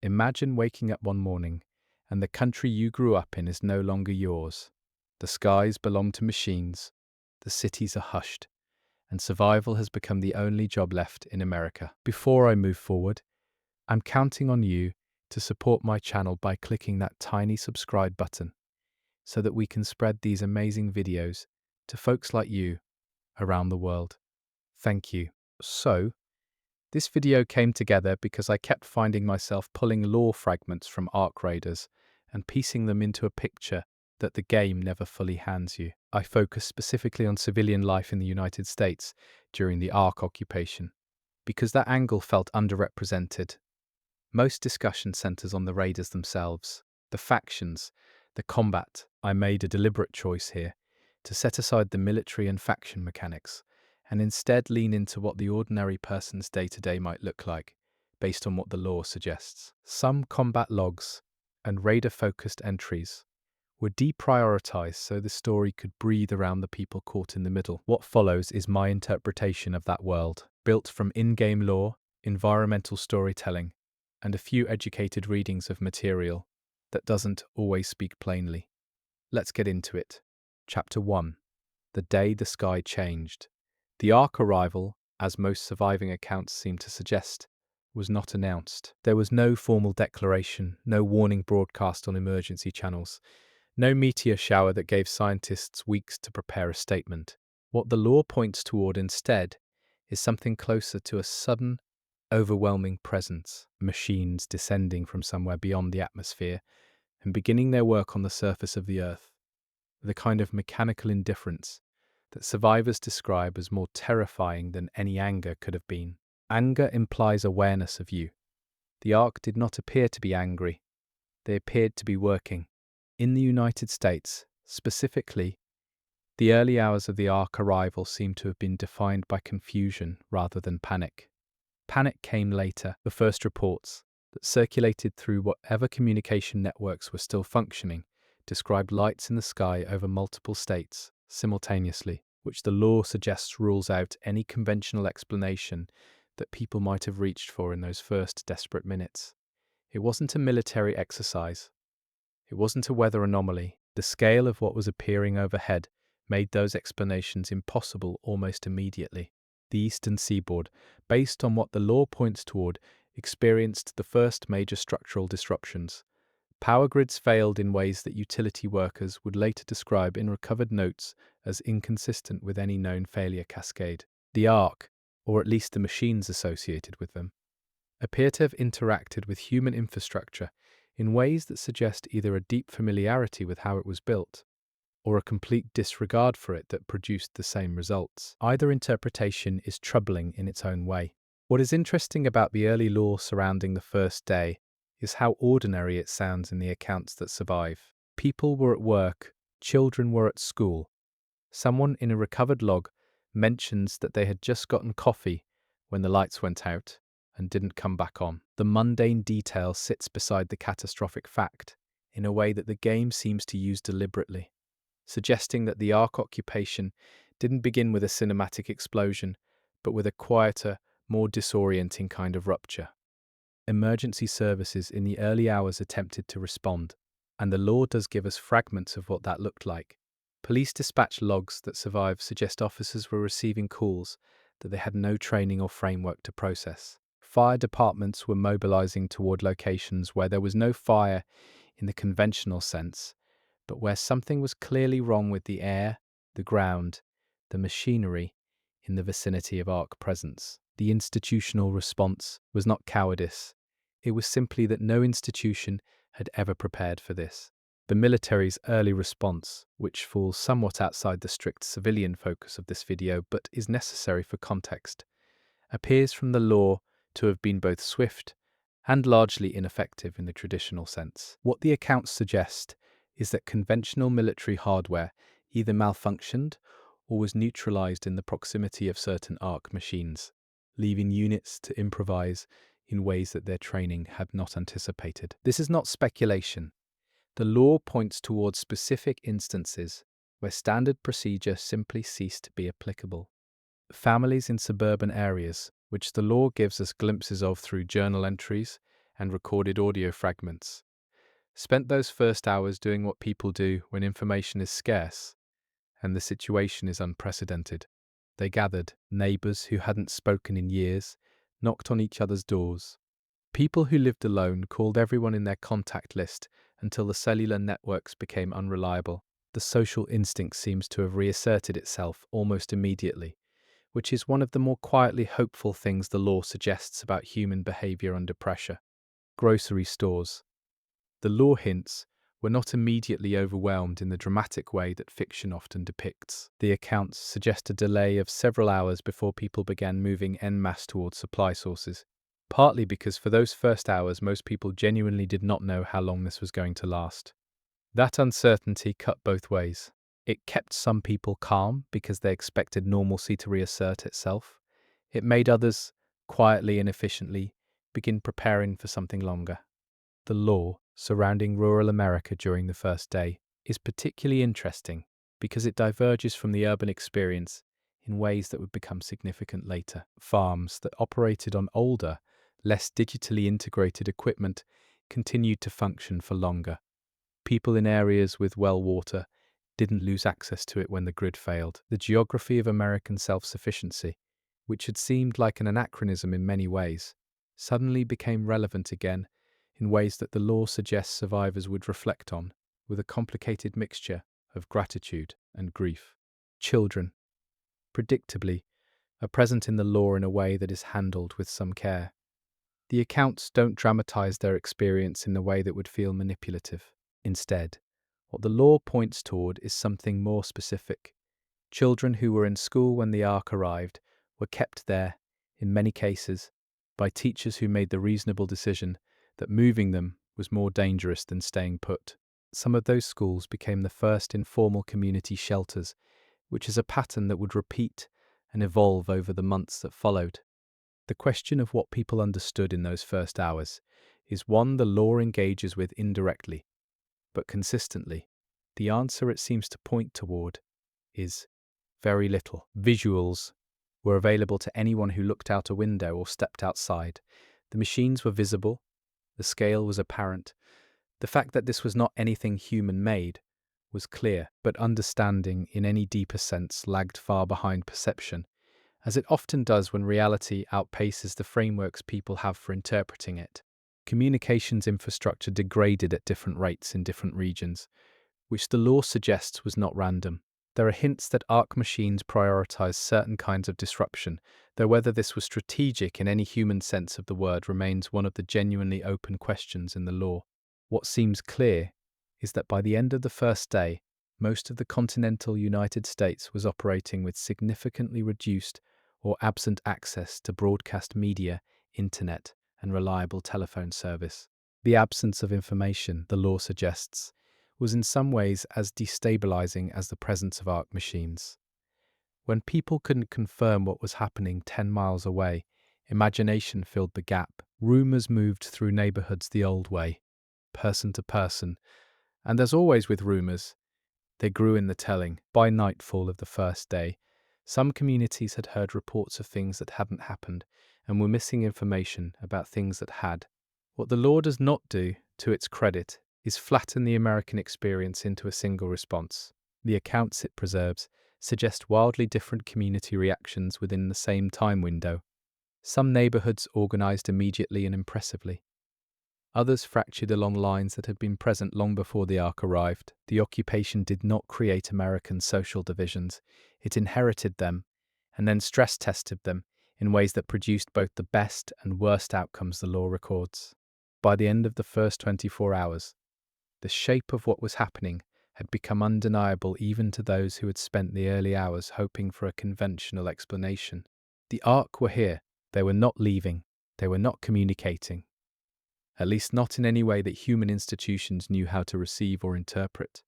Imagine waking up one morning and the country you grew up in is no longer yours. The skies belong to machines, the cities are hushed, and survival has become the only job left in America. Before I move forward, I'm counting on you to support my channel by clicking that tiny subscribe button so that we can spread these amazing videos to folks like you around the world. Thank you. So, this video came together because I kept finding myself pulling lore fragments from Ark Raiders and piecing them into a picture that the game never fully hands you. I focus specifically on civilian life in the United States during the Ark occupation, because that angle felt underrepresented. Most discussion centers on the raiders themselves, the factions, the combat. I made a deliberate choice here to set aside the military and faction mechanics and instead lean into what the ordinary person's day-to-day might look like, based on what the lore suggests. Some combat logs and raider-focused entries were deprioritized so the story could breathe around the people caught in the middle. What follows is my interpretation of that world, built from in-game lore, environmental storytelling, and a few educated readings of material that doesn't always speak plainly. Let's get into it. Chapter 1. The Day the Sky Changed. The Ark arrival, as most surviving accounts seem to suggest, was not announced. There was no formal declaration, no warning broadcast on emergency channels, no meteor shower that gave scientists weeks to prepare a statement. What the lore points toward instead is something closer to a sudden, overwhelming presence, machines descending from somewhere beyond the atmosphere and beginning their work on the surface of the Earth, with a kind of mechanical indifference that survivors describe as more terrifying than any anger could have been. Anger implies awareness of you. The Ark did not appear to be angry. They appeared to be working. In the United States, specifically, the early hours of the Ark arrival seem to have been defined by confusion rather than panic. Panic came later. The first reports, that circulated through whatever communication networks were still functioning, described lights in the sky over multiple states simultaneously, which the lore suggests rules out any conventional explanation that people might have reached for in those first desperate minutes. It wasn't a military exercise. It wasn't a weather anomaly. The scale of what was appearing overhead made those explanations impossible almost immediately. The eastern seaboard, based on what the lore points toward, experienced the first major structural disruptions. Power grids failed in ways that utility workers would later describe in recovered notes as inconsistent with any known failure cascade. The Ark, or at least the machines associated with them, appear to have interacted with human infrastructure in ways that suggest either a deep familiarity with how it was built, or a complete disregard for it that produced the same results. Either interpretation is troubling in its own way. What is interesting about the early lore surrounding the first day is how ordinary it sounds in the accounts that survive. People were at work, children were at school. Someone in a recovered log mentions that they had just gotten coffee when the lights went out and didn't come back on. The mundane detail sits beside the catastrophic fact in a way that the game seems to use deliberately, suggesting that the Ark occupation didn't begin with a cinematic explosion, but with a quieter, more disorienting kind of rupture. Emergency services in the early hours attempted to respond, and the lore does give us fragments of what that looked like. Police dispatch logs that survive suggest officers were receiving calls that they had no training or framework to process. Fire departments were mobilizing toward locations where there was no fire in the conventional sense, but where something was clearly wrong with the air, the ground, the machinery in the vicinity of Ark presence. The institutional response was not cowardice. It was simply that no institution had ever prepared for this. The military's early response, which falls somewhat outside the strict civilian focus of this video but is necessary for context, appears from the lore to have been both swift and largely ineffective in the traditional sense. What the accounts suggest is that conventional military hardware either malfunctioned or was neutralized in the proximity of certain Ark machines, leaving units to improvise in ways that their training had not anticipated. This is not speculation. The lore points towards specific instances where standard procedure simply ceased to be applicable. Families in suburban areas, which the lore gives us glimpses of through journal entries and recorded audio fragments. Spent those first hours doing what people do when information is scarce and the situation is unprecedented. They gathered, neighbors who hadn't spoken in years, knocked on each other's doors. People who lived alone called everyone in their contact list until the cellular networks became unreliable. The social instinct seems to have reasserted itself almost immediately, which is one of the more quietly hopeful things the law suggests about human behavior under pressure. Grocery stores. The law hints were not immediately overwhelmed in the dramatic way that fiction often depicts. The accounts suggest a delay of several hours before people began moving en masse towards supply sources, partly because for those first hours most people genuinely did not know how long this was going to last. That uncertainty cut both ways. It kept some people calm because they expected normalcy to reassert itself. It made others, quietly and efficiently, begin preparing for something longer. The law surrounding rural America during the first day is particularly interesting because it diverges from the urban experience in ways that would become significant later. Farms that operated on older, less digitally integrated equipment continued to function for longer. People in areas with well water didn't lose access to it when the grid failed. The geography of American self-sufficiency, which had seemed like an anachronism in many ways, suddenly became relevant again in ways that the law suggests survivors would reflect on, with a complicated mixture of gratitude and grief. Children, predictably, are present in the law in a way that is handled with some care. The accounts don't dramatize their experience in the way that would feel manipulative. Instead, what the law points toward is something more specific. Children who were in school when the Ark arrived were kept there, in many cases, by teachers who made the reasonable decision that moving them was more dangerous than staying put. Some of those schools became the first informal community shelters, which is a pattern that would repeat and evolve over the months that followed. The question of what people understood in those first hours is one the law engages with indirectly, but consistently. The answer it seems to point toward is very little. Visuals were available to anyone who looked out a window or stepped outside. The machines were visible. The scale was apparent. The fact that this was not anything human-made was clear, but understanding in any deeper sense lagged far behind perception, as it often does when reality outpaces the frameworks people have for interpreting it. Communications infrastructure degraded at different rates in different regions, which the law suggests was not random. There are hints that ARC machines prioritize certain kinds of disruption, though whether this was strategic in any human sense of the word remains one of the genuinely open questions in the law. What seems clear is that by the end of the first day, most of the continental United States was operating with significantly reduced or absent access to broadcast media, internet, and reliable telephone service. The absence of information, the law suggests, was in some ways as destabilizing as the presence of ARC machines. When people couldn't confirm what was happening 10 miles away, imagination filled the gap. Rumors moved through neighborhoods the old way, person to person, and as always with rumors, they grew in the telling. By nightfall of the first day, some communities had heard reports of things that hadn't happened and were missing information about things that had. What the law does not do, to its credit, is flatten the American experience into a single response. The accounts it preserves suggest wildly different community reactions within the same time window. Some neighborhoods organized immediately and impressively. Others fractured along lines that had been present long before the Ark arrived. The occupation did not create American social divisions. It inherited them and then stress-tested them in ways that produced both the best and worst outcomes the law records. By the end of the first 24 hours, the shape of what was happening had become undeniable even to those who had spent the early hours hoping for a conventional explanation. The Ark were here. They were not leaving. They were not communicating. At least not in any way that human institutions knew how to receive or interpret.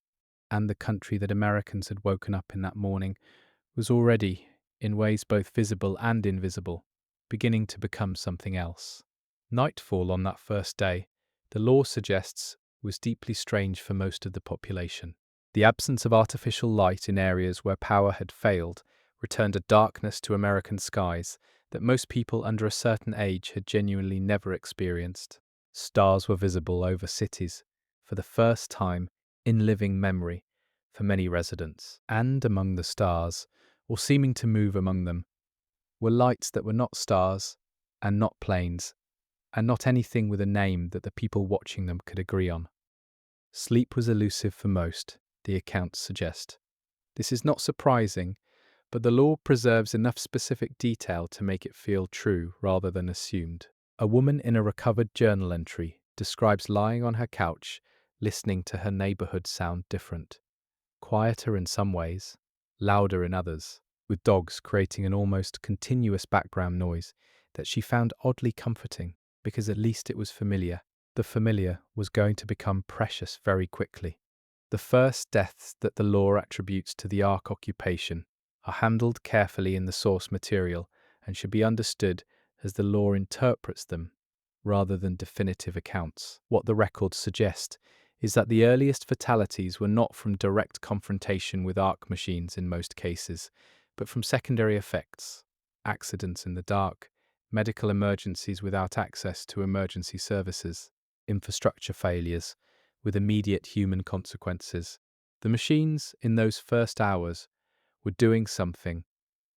And the country that Americans had woken up in that morning was already, in ways both visible and invisible, beginning to become something else. Nightfall on that first day, the law suggests, was deeply strange for most of the population. The absence of artificial light in areas where power had failed returned a darkness to American skies that most people under a certain age had genuinely never experienced. Stars were visible over cities for the first time in living memory for many residents. And among the stars, or seeming to move among them, were lights that were not stars and not planes, and not anything with a name that the people watching them could agree on. Sleep was elusive for most, the accounts suggest. This is not surprising, but the law preserves enough specific detail to make it feel true rather than assumed. A woman in a recovered journal entry describes lying on her couch, listening to her neighborhood sound different. Quieter in some ways, louder in others, with dogs creating an almost continuous background noise that she found oddly comforting because at least it was familiar. The familiar was going to become precious very quickly. The first deaths that the law attributes to the Ark occupation are handled carefully in the source material and should be understood as the law interprets them rather than definitive accounts. What the records suggest is that the earliest fatalities were not from direct confrontation with Ark machines in most cases, but from secondary effects, accidents in the dark, medical emergencies without access to emergency services, infrastructure failures with immediate human consequences. The machines, in those first hours, were doing something,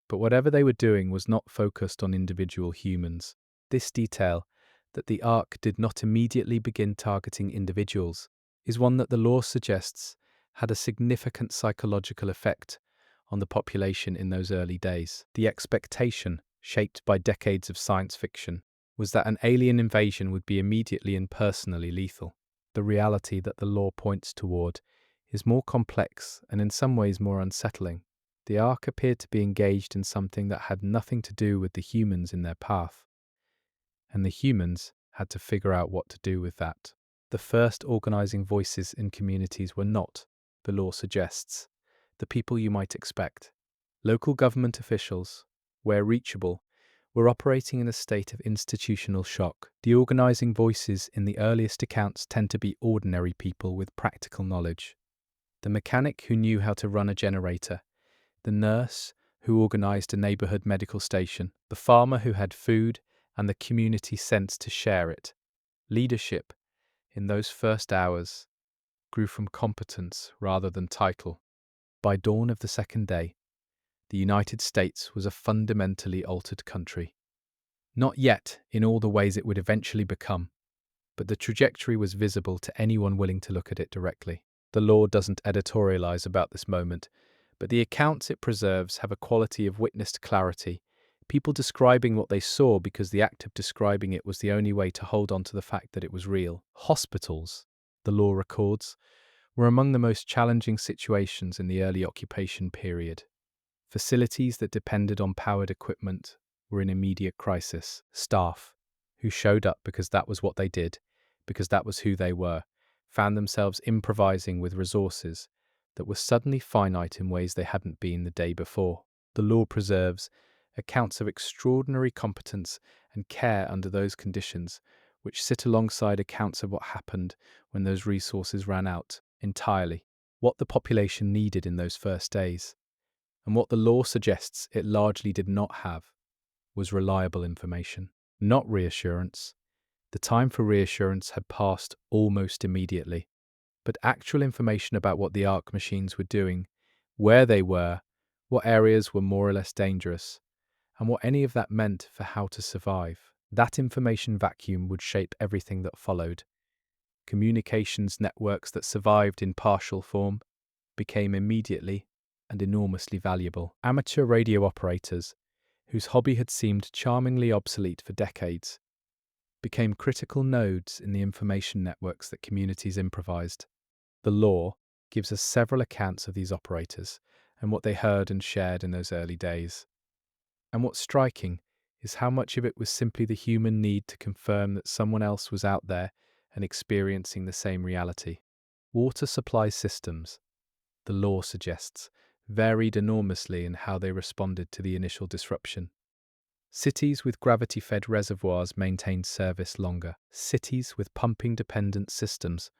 but whatever they were doing was not focused on individual humans. This detail, that the Ark did not immediately begin targeting individuals, is one that the law suggests had a significant psychological effect on the population in those early days. The expectation, shaped by decades of science fiction, was that an alien invasion would be immediately and personally lethal. The reality that the law points toward is more complex and in some ways more unsettling. The Ark appeared to be engaged in something that had nothing to do with the humans in their path, and the humans had to figure out what to do with that. The first organizing voices in communities were not, the law suggests, the people you might expect. Local government officials, where reachable, were operating in a state of institutional shock. The organizing voices in the earliest accounts tend to be ordinary people with practical knowledge. The mechanic who knew how to run a generator, the nurse who organized a neighborhood medical station, the farmer who had food, and the community sense to share it. Leadership, in those first hours, grew from competence rather than title. By dawn of the second day, the United States was a fundamentally altered country. Not yet in all the ways it would eventually become, but the trajectory was visible to anyone willing to look at it directly. The law doesn't editorialize about this moment, but the accounts it preserves have a quality of witnessed clarity, people describing what they saw because the act of describing it was the only way to hold on to the fact that it was real. Hospitals, the law records, were among the most challenging situations in the early occupation period. Facilities that depended on powered equipment were in immediate crisis. Staff, who showed up because that was what they did, because that was who they were, found themselves improvising with resources that were suddenly finite in ways they hadn't been the day before. The law preserves accounts of extraordinary competence and care under those conditions, which sit alongside accounts of what happened when those resources ran out entirely, what the population needed in those first days. And what the law suggests it largely did not have was reliable information, not reassurance. The time for reassurance had passed almost immediately, but actual information about what the Ark machines were doing, where they were, what areas were more or less dangerous, and what any of that meant for how to survive. That information vacuum would shape everything that followed. Communications networks that survived in partial form became immediately and enormously valuable. Amateur radio operators, whose hobby had seemed charmingly obsolete for decades, became critical nodes in the information networks that communities improvised. The law gives us several accounts of these operators and what they heard and shared in those early days. And what's striking is how much of it was simply the human need to confirm that someone else was out there and experiencing the same reality. Water supply systems, the law suggests, varied enormously in how they responded to the initial disruption. Cities with gravity-fed reservoirs maintained service longer. Cities with pumping-dependent systems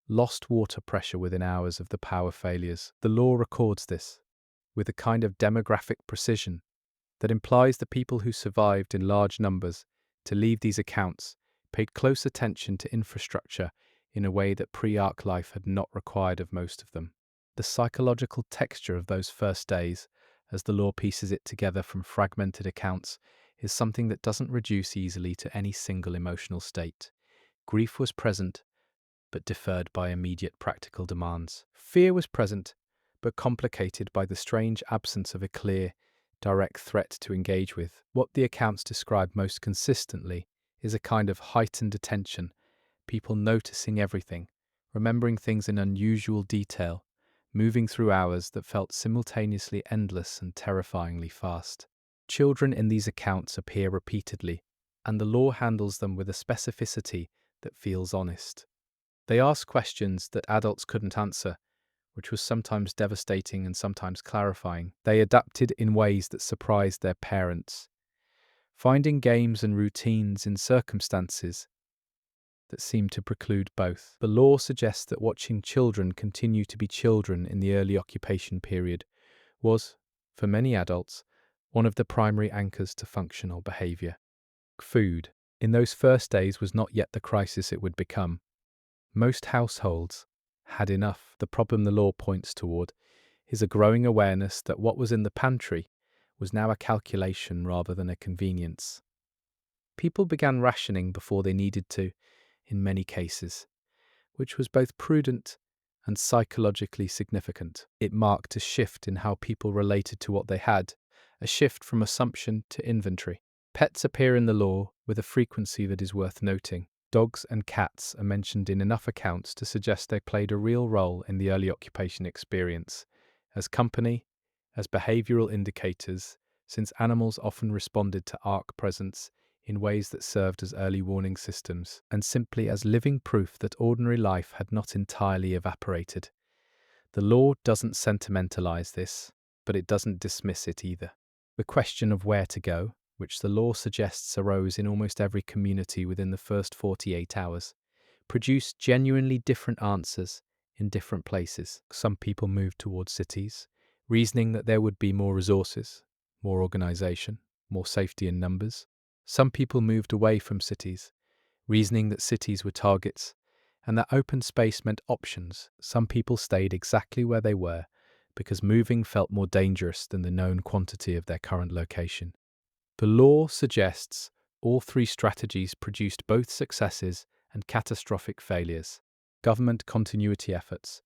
lost water pressure within hours of the power failures. The law records this with a kind of demographic precision that implies the people who survived in large numbers to leave these accounts paid close attention to infrastructure in a way that pre-ark life had not required of most of them. The psychological texture of those first days, as the law pieces it together from fragmented accounts, is something that doesn't reduce easily to any single emotional state. Grief was present, but deferred by immediate practical demands. Fear was present, but complicated by the strange absence of a clear, direct threat to engage with. What the accounts describe most consistently is a kind of heightened attention, people noticing everything, remembering things in unusual detail, moving through hours that felt simultaneously endless and terrifyingly fast. Children in these accounts appear repeatedly, and the law handles them with a specificity that feels honest. They ask questions that adults couldn't answer, which was sometimes devastating and sometimes clarifying. They adapted in ways that surprised their parents, finding games and routines in circumstances that seemed to preclude both. The law suggests that watching children continue to be children in the early occupation period was, for many adults, one of the primary anchors to functional behavior. Food, in those first days, was not yet the crisis it would become. Most households had enough. The problem the law points toward is a growing awareness that what was in the pantry was now a calculation rather than a convenience. People began rationing before they needed to, in many cases, which was both prudent and psychologically significant. It marked a shift in how people related to what they had, a shift from assumption to inventory. Pets appear in the law with a frequency that is worth noting. Dogs and cats are mentioned in enough accounts to suggest they played a real role in the early occupation experience, as company, as behavioral indicators, since animals often responded to ark presence in ways that served as early warning systems, and simply as living proof that ordinary life had not entirely evaporated. The law doesn't sentimentalize this, but it doesn't dismiss it either. The question of where to go, which the law suggests arose in almost every community within the first 48 hours, produced genuinely different answers in different places. Some people moved towards cities, reasoning that there would be more resources, more organization, more safety in numbers. Some people moved away from cities, reasoning that cities were targets and that open space meant options. Some people stayed exactly where they were because moving felt more dangerous than the known quantity of their current location. The law suggests all three strategies produced both successes and catastrophic failures. Government continuity efforts,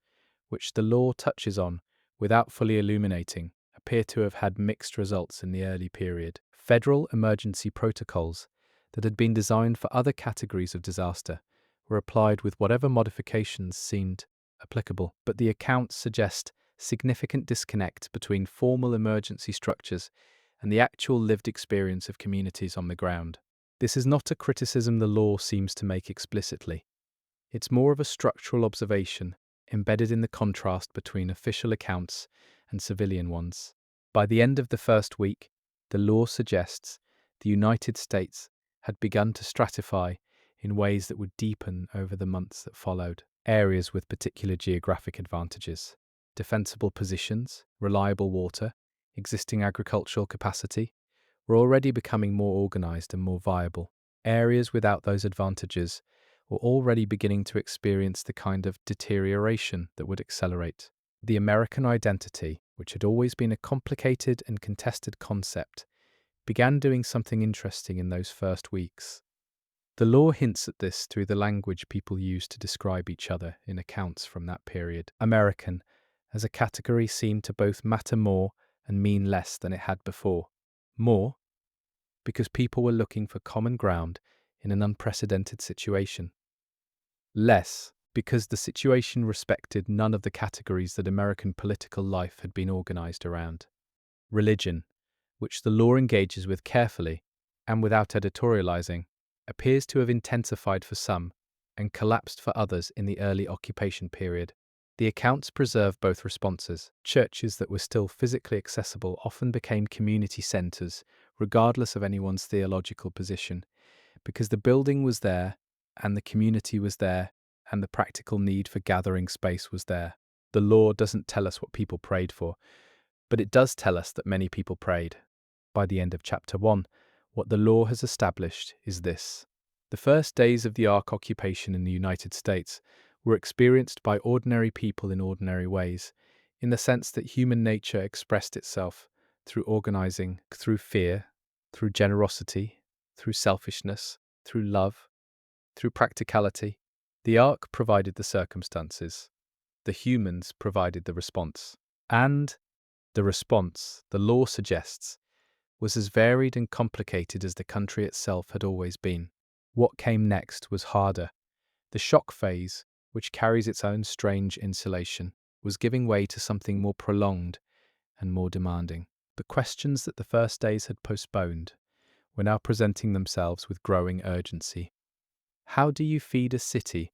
which the law touches on without fully illuminating, appear to have had mixed results in the early period. Federal emergency protocols that had been designed for other categories of disaster were applied with whatever modifications seemed applicable, but the accounts suggest significant disconnect between formal emergency structures and the actual lived experience of communities on the ground. This is not a criticism the law seems to make explicitly. It's more of a structural observation embedded in the contrast between official accounts and civilian ones. By the end of the first week, the law suggests the United States had begun to stratify in ways that would deepen over the months that followed. Areas with particular geographic advantages, defensible positions, reliable water, existing agricultural capacity, were already becoming more organized and more viable. Areas without those advantages were already beginning to experience the kind of deterioration that would accelerate. The American identity, which had always been a complicated and contested concept, began doing something interesting in those first weeks. The law hints at this through the language people use to describe each other in accounts from that period. American, as a category, seemed to both matter more and mean less than it had before. More, because people were looking for common ground in an unprecedented situation. Less, because the situation respected none of the categories that American political life had been organized around. Religion, which the law engages with carefully and without editorializing, appears to have intensified for some and collapsed for others in the early occupation period. The accounts preserve both responses. Churches that were still physically accessible often became community centers, regardless of anyone's theological position, because the building was there, and the community was there, and the practical need for gathering space was there. The law doesn't tell us what people prayed for, but it does tell us that many people prayed. By the end of chapter 1, what the law has established is this: The first days of the Ark occupation in the United States were experienced by ordinary people in ordinary ways, in the sense that human nature expressed itself through organizing, through fear, through generosity, through selfishness, through love, through practicality. The Ark provided the circumstances. The humans provided the response. And the response, the law suggests, was as varied and complicated as the country itself had always been. What came next was harder. The shock phase, which carries its own strange insulation, was giving way to something more prolonged and more demanding. The questions that the first days had postponed were now presenting themselves with growing urgency. How do you feed a city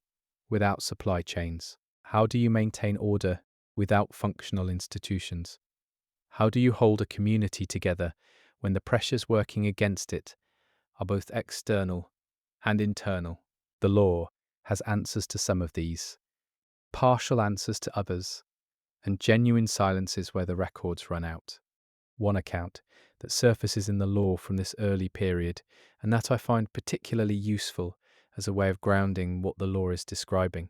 without supply chains? How do you maintain order without functional institutions? How do you hold a community together when the pressures working against it are both external and internal? The law has answers to some of these, partial answers to others, and genuine silences where the records run out. One account that surfaces in the law from this early period, and that I find particularly useful as a way of grounding what the law is describing,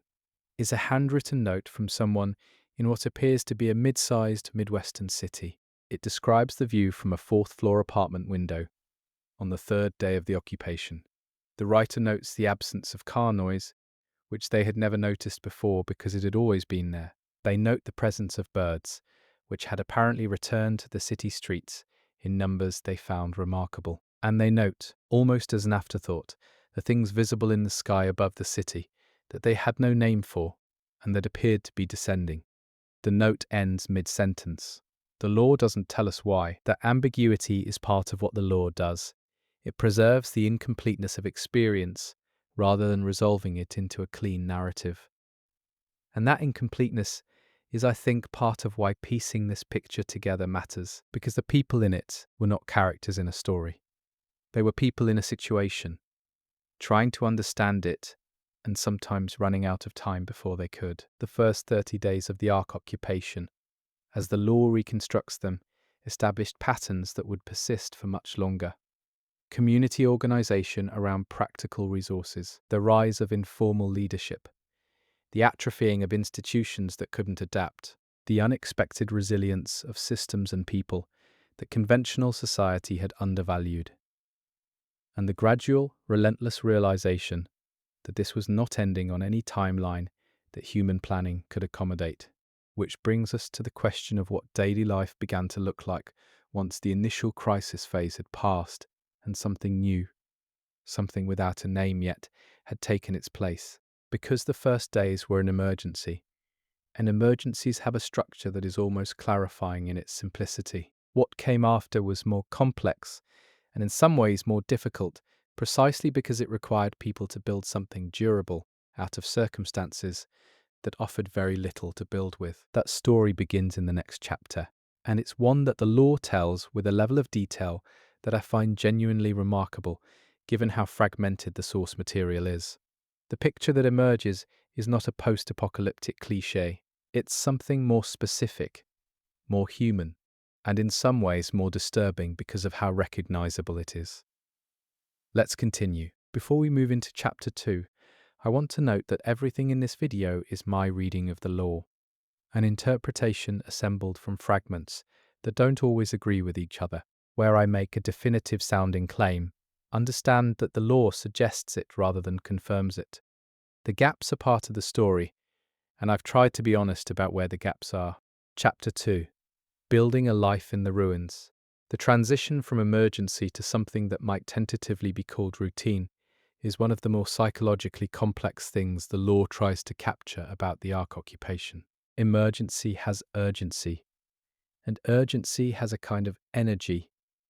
is a handwritten note from someone in what appears to be a mid-sized Midwestern city. It describes the view from a fourth-floor apartment window on the third day of the occupation. The writer notes the absence of car noise, which they had never noticed before because it had always been there. They note the presence of birds, which had apparently returned to the city streets in numbers they found remarkable. And they note, almost as an afterthought, the things visible in the sky above the city that they had no name for and that appeared to be descending. The note ends mid-sentence. The law doesn't tell us why. That ambiguity is part of what the law does. It preserves the incompleteness of experience rather than resolving it into a clean narrative. And that incompleteness is, I think, part of why piecing this picture together matters, because the people in it were not characters in a story. They were people in a situation, trying to understand it, and sometimes running out of time before they could. The first 30 days of the Ark occupation, as the law reconstructs them, established patterns that would persist for much longer. Community organization around practical resources, the rise of informal leadership, the atrophying of institutions that couldn't adapt, the unexpected resilience of systems and people that conventional society had undervalued, and the gradual, relentless realization that this was not ending on any timeline that human planning could accommodate. Which brings us to the question of what daily life began to look like once the initial crisis phase had passed and something new, something without a name yet, had taken its place. Because the first days were an emergency, and emergencies have a structure that is almost clarifying in its simplicity. What came after was more complex, and in some ways more difficult, precisely because it required people to build something durable out of circumstances that offered very little to build with. That story begins in the next chapter, and it's one that the law tells with a level of detail that I find genuinely remarkable, given how fragmented the source material is. The picture that emerges is not a post-apocalyptic cliché. It's something more specific, more human, and in some ways more disturbing because of how recognizable it is. Let's continue. Before we move into chapter 2, I want to note that everything in this video is my reading of the law, an interpretation assembled from fragments that don't always agree with each other. Where I make a definitive sounding claim, understand that the law suggests it rather than confirms it. The gaps are part of the story, and I've tried to be honest about where the gaps are. Chapter 2. Building a life in the ruins. The transition from emergency to something that might tentatively be called routine is one of the more psychologically complex things the law tries to capture about the Ark occupation. Emergency has urgency, and urgency has a kind of energy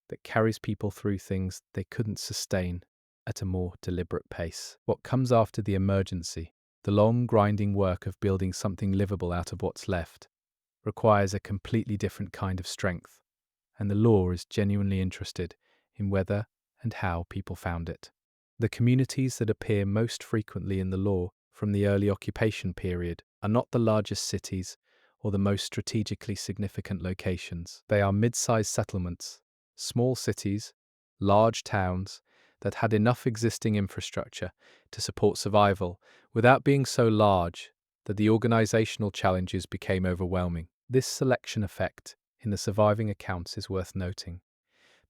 that carries people through things they couldn't sustain at a more deliberate pace. What comes after the emergency, the long grinding work of building something livable out of what's left, requires a completely different kind of strength, and the law is genuinely interested in whether and how people found it. The communities that appear most frequently in the law from the early occupation period are not the largest cities or the most strategically significant locations. They are mid-sized settlements, small cities, large towns that had enough existing infrastructure to support survival without being so large that the organizational challenges became overwhelming. This selection effect in the surviving accounts is worth noting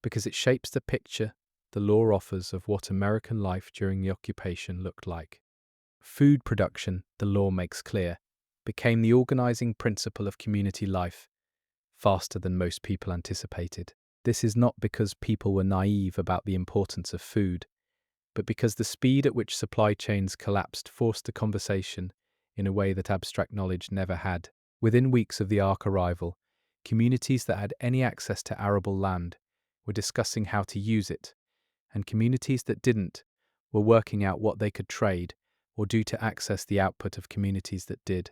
because it shapes the picture the law offers of what American life during the occupation looked like. Food production, the law makes clear, became the organizing principle of community life faster than most people anticipated. This is not because people were naive about the importance of food, but because the speed at which supply chains collapsed forced the conversation in a way that abstract knowledge never had. Within weeks of the Ark arrival, communities that had any access to arable land were discussing how to use it, and communities that didn't were working out what they could trade or do to access the output of communities that did.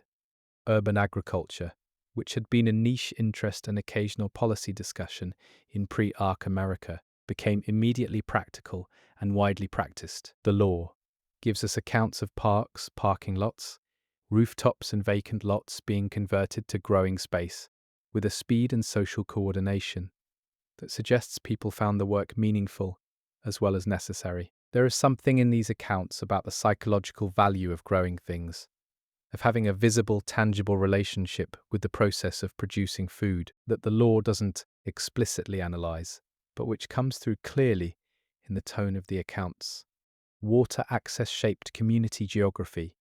Urban agriculture, which had been a niche interest and occasional policy discussion in pre-Ark America, became immediately practical and widely practiced. The law gives us accounts of parks, parking lots, rooftops and vacant lots being converted to growing space, with a speed and social coordination that suggests people found the work meaningful as well as necessary. There is something in these accounts about the psychological value of growing things, of having a visible, tangible relationship with the process of producing food that the law doesn't explicitly analyze, but which comes through clearly in the tone of the accounts. Water access shaped community geography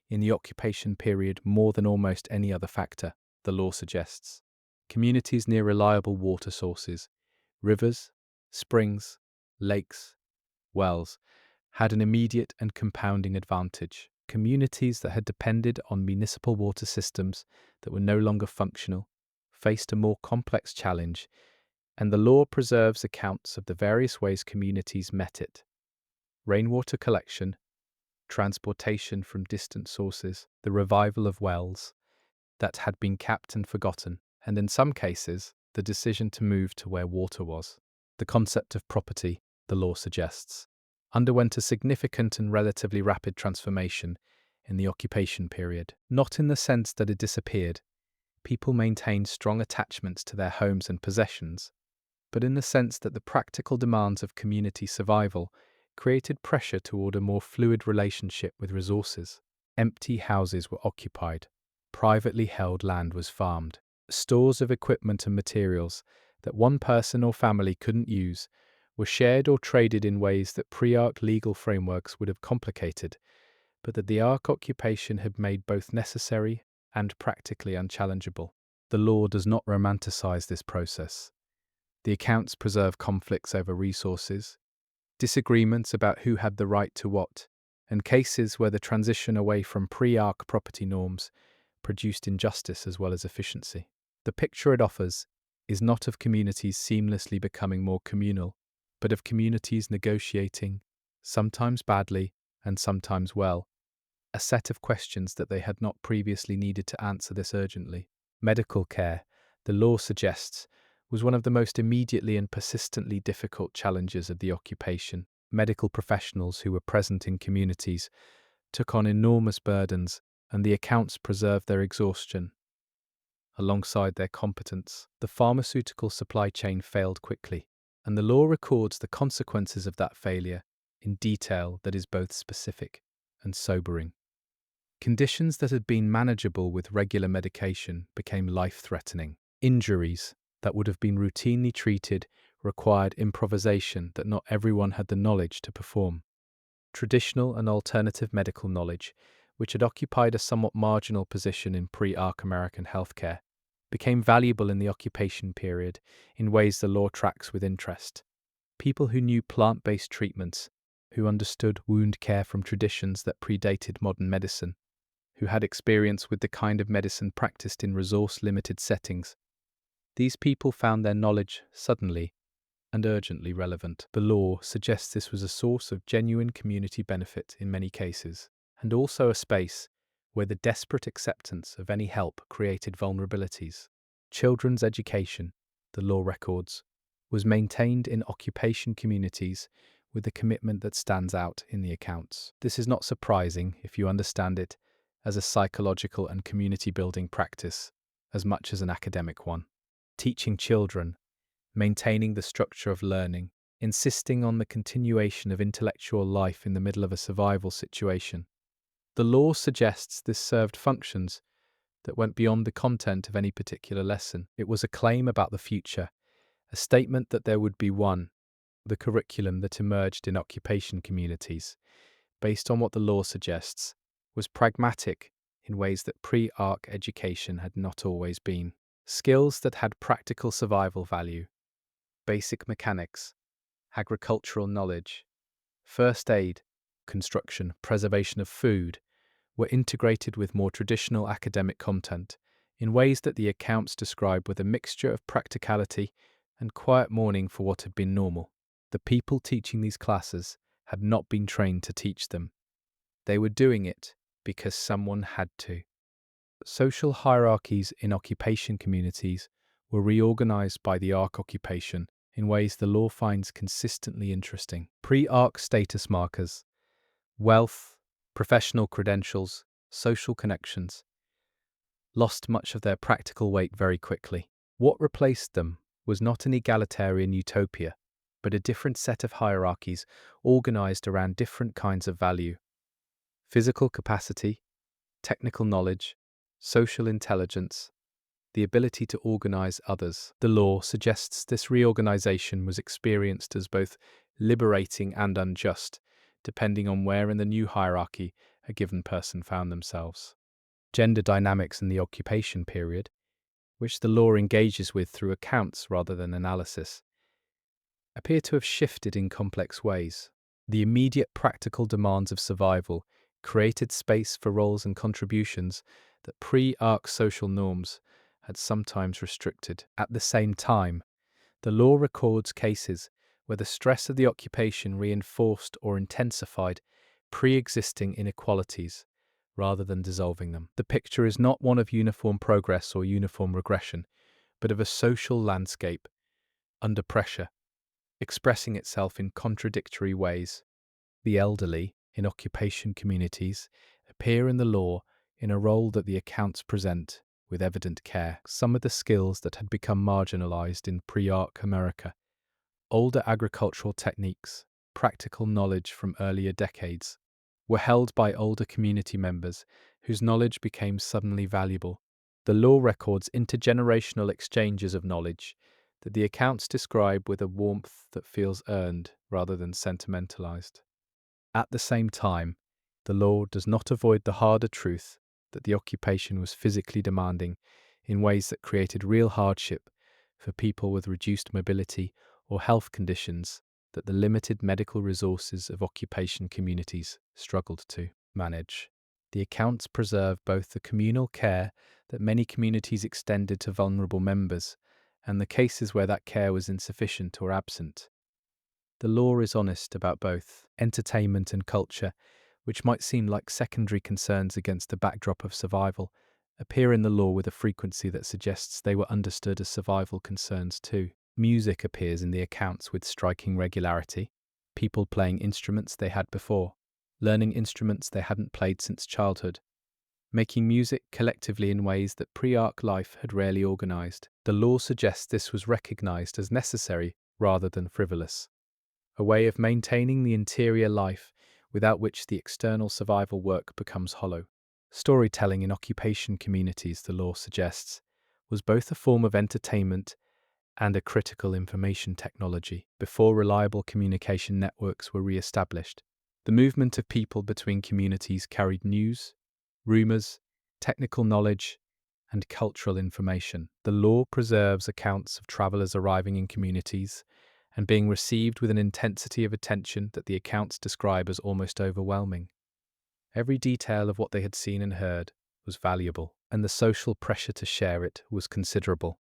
in the occupation period more than almost any other factor, the law suggests. Communities near reliable water sources, rivers, springs, lakes, wells, had an immediate and compounding advantage. Communities that had depended on municipal water systems that were no longer functional faced a more complex challenge, and the law preserves accounts of the various ways communities met it. Rainwater collection, transportation from distant sources, the revival of wells that had been capped and forgotten, and in some cases, the decision to move to where water was. The concept of property, the law suggests, underwent a significant and relatively rapid transformation in the occupation period. Not in the sense that it disappeared. People maintained strong attachments to their homes and possessions, but in the sense that the practical demands of community survival created pressure toward a more fluid relationship with resources. Empty houses were occupied. Privately held land was farmed. Stores of equipment and materials that one person or family couldn't use were shared or traded in ways that pre-Ark legal frameworks would have complicated, but that the Ark occupation had made both necessary and practically unchallengeable. The law does not romanticize this process. The accounts preserve conflicts over resources, disagreements about who had the right to what, and cases where the transition away from pre-Ark property norms produced injustice as well as efficiency. The picture it offers is not of communities seamlessly becoming more communal, but of communities negotiating, sometimes badly and sometimes well, a set of questions that they had not previously needed to answer this urgently. Medical care, the law suggests, was one of the most immediately and persistently difficult challenges of the occupation. Medical professionals who were present in communities took on enormous burdens, and the accounts preserved their exhaustion alongside their competence. The pharmaceutical supply chain failed quickly, and the law records the consequences of that failure in detail that is both specific and sobering. Conditions that had been manageable with regular medication became life-threatening. Injuries that would have been routinely treated required improvisation that not everyone had the knowledge to perform. Traditional and alternative medical knowledge, which had occupied a somewhat marginal position in pre-Ark American healthcare, became valuable in the occupation period in ways the law tracks with interest. People who knew plant-based treatments, who understood wound care from traditions that predated modern medicine, who had experience with the kind of medicine practiced in resource-limited settings. These people found their knowledge suddenly and urgently relevant. The law suggests this was a source of genuine community benefit in many cases, and also a space where the desperate acceptance of any help created vulnerabilities. Children's education, the law records, was maintained in occupation communities with a commitment that stands out in the accounts. This is not surprising if you understand it as a psychological and community-building practice as much as an academic one. Teaching children, maintaining the structure of learning, insisting on the continuation of intellectual life in the middle of a survival situation. The law suggests this served functions that went beyond the content of any particular lesson. It was a claim about the future, a statement that there would be one, the curriculum that emerged in occupation communities, based on what the law suggests, was pragmatic in ways that pre-ARC education had not always been. Skills that had practical survival value, basic mechanics, agricultural knowledge, first aid, construction, preservation of food, were integrated with more traditional academic content in ways that the accounts describe with a mixture of practicality and quiet mourning for what had been normal. The people teaching these classes had not been trained to teach them. They were doing it because someone had to. Social hierarchies in occupation communities were reorganized by the ARC occupation in ways the law finds consistently interesting. Pre-ARC status markers, wealth, professional credentials, social connections, lost much of their practical weight very quickly. What replaced them was not an egalitarian utopia, but a different set of hierarchies organized around different kinds of value: physical capacity, technical knowledge, social intelligence, the ability to organize others. The law suggests this reorganization was experienced as both liberating and unjust, depending on where in the new hierarchy a given person found themselves. Gender dynamics in the occupation period, which the law engages with through accounts rather than analysis, appear to have shifted in complex ways. The immediate practical demands of survival created space for roles and contributions that pre-ARC social norms had sometimes restricted. At the same time, the law records cases where the stress of the occupation reinforced or intensified pre-existing inequalities rather than dissolving them. The picture is not one of uniform progress or uniform regression, but of a social landscape under pressure, expressing itself in contradictory ways. The elderly, in occupation communities, appear in the law in a role that the accounts present with evident care. Some of the skills that had become marginalized in pre-ARC America, older agricultural techniques, practical knowledge from earlier decades, were held by older community members whose knowledge became suddenly valuable. The law records intergenerational exchanges of knowledge that the accounts describe with a warmth that feels earned rather than sentimentalized. At the same time, the law does not avoid the harder truth that the occupation was physically demanding in ways that created real hardship for people with reduced mobility or health conditions that the limited medical resources of occupation communities struggled to manage. The accounts preserve both the communal care that many communities extended to vulnerable members and the cases where that care was insufficient or absent. The law is honest about both. Entertainment and culture, which might seem like secondary concerns against the backdrop of survival, appear in the law with a frequency that suggests they were understood as survival concerns too. Music appears in the accounts with striking regularity, people playing instruments they had before, learning instruments they hadn't played since childhood, making music collectively in ways that pre-ARC life had rarely organized. The law suggests this was recognized as necessary rather than frivolous, a way of maintaining the interior life without which the external survival work becomes hollow. Storytelling in occupation communities, the law suggests, was both a form of entertainment and a critical information technology. Before reliable communication networks were re-established, the movement of people between communities carried news, rumors, technical knowledge, and cultural information. The law preserves accounts of travelers arriving in communities and being received with an intensity of attention that the accounts describe as almost overwhelming. Every detail of what they had seen and heard was valuable, and the social pressure to share it was considerable.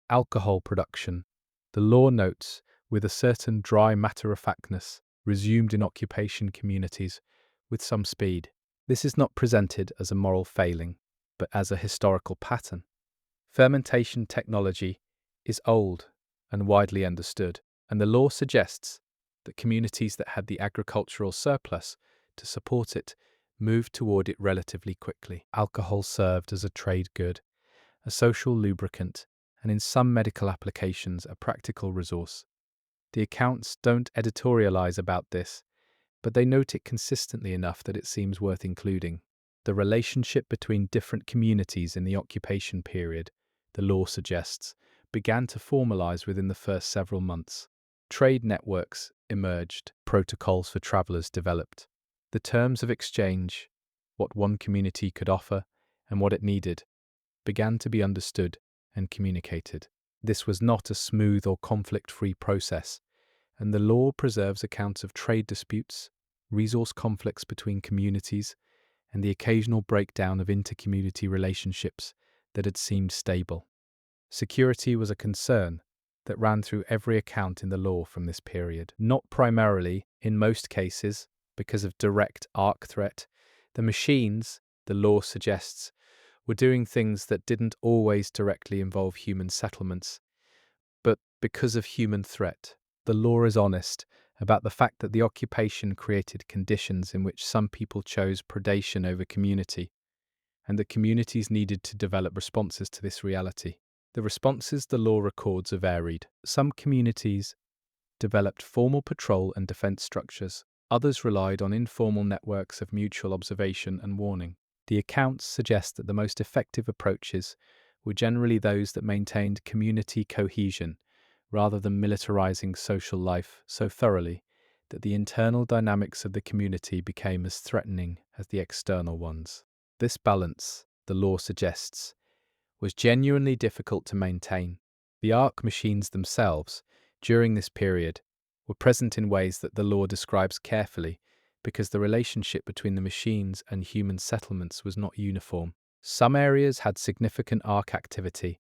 Alcohol production, the law notes, with a certain dry matter-of-factness, resumed in occupation communities with some speed. This is not presented as a moral failing, but as a historical pattern. Fermentation technology is old and widely understood, and the law suggests that communities that had the agricultural surplus to support it moved toward it relatively quickly. Alcohol served as a trade good, a social lubricant, and in some medical applications a practical resource. The accounts don't editorialize about this, but they note it consistently enough that it seems worth including. The relationship between different communities in the occupation period, the law suggests, began to formalize within the first several months. Trade networks emerged, protocols for travelers developed. The terms of exchange, what one community could offer and what it needed, began to be understood and communicated. This was not a smooth or conflict-free process, and the law preserves accounts of trade disputes, resource conflicts between communities, and the occasional breakdown of intercommunity relationships that had seemed stable. Security was a concern that ran through every account in the law from this period. Not primarily, in most cases, because of direct arc threat, the machines, the law suggests, were doing things that didn't always directly involve human settlements, but because of human threat. The law is honest about the fact that the occupation created conditions in which some people chose predation over community, and that communities needed to develop responses to this reality. The responses the law records are varied. Some communities developed formal patrol and defense structures. Others relied on informal networks of mutual observation and warning. The accounts suggest that the most effective approaches were generally those that maintained community cohesion, rather than militarizing social life so thoroughly that the internal dynamics of the community became as threatening as the external ones. This balance, the law suggests, was genuinely difficult to maintain. The arc machines themselves, during this period, were present in ways that the law describes carefully because the relationship between the machines and human settlements was not uniform. Some areas had significant arc activity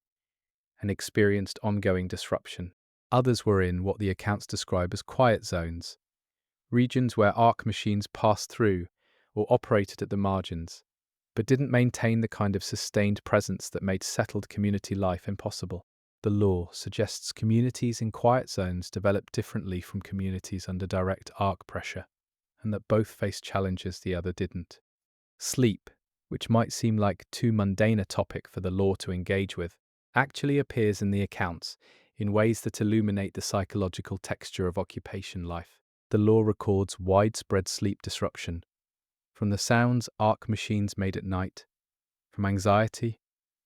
and experienced ongoing disruption. Others were in what the accounts describe as quiet zones, regions where arc machines passed through or operated at the margins, but didn't maintain the kind of sustained presence that made settled community life impossible. The law suggests communities in quiet zones develop differently from communities under direct arc pressure, and that both faced challenges the other didn't. Sleep, which might seem like too mundane a topic for the law to engage with, actually appears in the accounts in ways that illuminate the psychological texture of occupation life. The law records widespread sleep disruption, from the sounds arc machines made at night, from anxiety,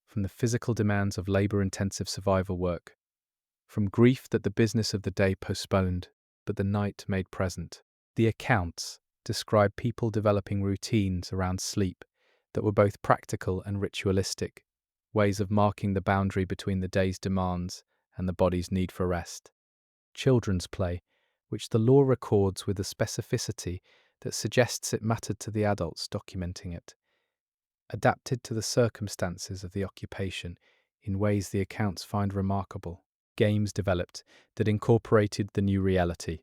from the physical demands of labor-intensive survival work, from grief that the business of the day postponed, but the night made present. The accounts describe people developing routines around sleep that were both practical and ritualistic, ways of marking the boundary between the day's demands and the body's need for rest. Children's play, which the law records with a specificity that suggests it mattered to the adults documenting it, adapted to the circumstances of the occupation in ways the accounts find remarkable. Games developed that incorporated the new reality.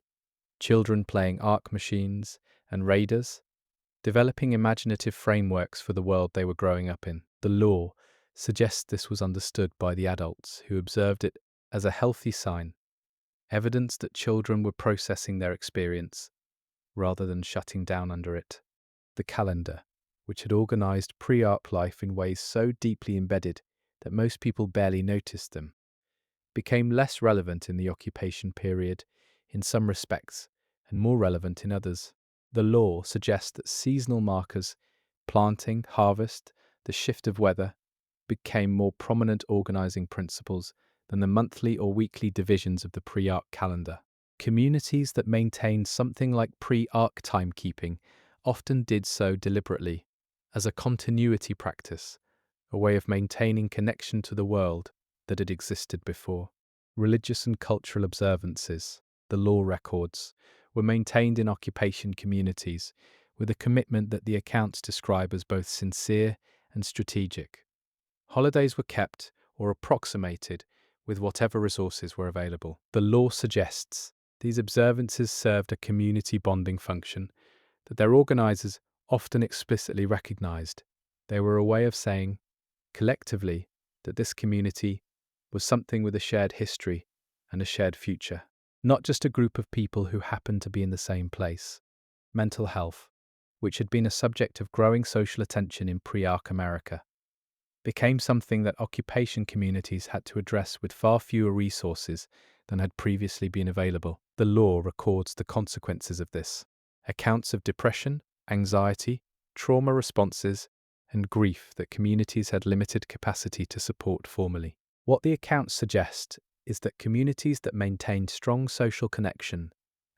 Children playing arc machines and raiders, developing imaginative frameworks for the world they were growing up in. The law suggests this was understood by the adults who observed it as a healthy sign, evidence that children were processing their experience rather than shutting down under it. The calendar, which had organized pre-arc life in ways so deeply embedded that most people barely noticed them, became less relevant in the occupation period in some respects and more relevant in others. The law suggests that seasonal markers, planting, harvest, the shift of weather, became more prominent organizing principles than the monthly or weekly divisions of the pre-arc calendar. Communities that maintained something like pre-arc timekeeping often did so deliberately, as a continuity practice, a way of maintaining connection to the world that had existed before. Religious and cultural observances, the law records, were maintained in occupation communities with a commitment that the accounts describe as both sincere and strategic. Holidays were kept or approximated with whatever resources were available. The law suggests these observances served a community bonding function that their organizers often explicitly recognized. They were a way of saying, collectively, that this community was something with a shared history and a shared future, not just a group of people who happened to be in the same place. Mental health, which had been a subject of growing social attention in pre-arc America, became something that occupation communities had to address with far fewer resources than had previously been available. The law records the consequences of this. Accounts of depression, anxiety, trauma responses, and grief that communities had limited capacity to support formally. What the accounts suggest is that communities that maintained strong social connection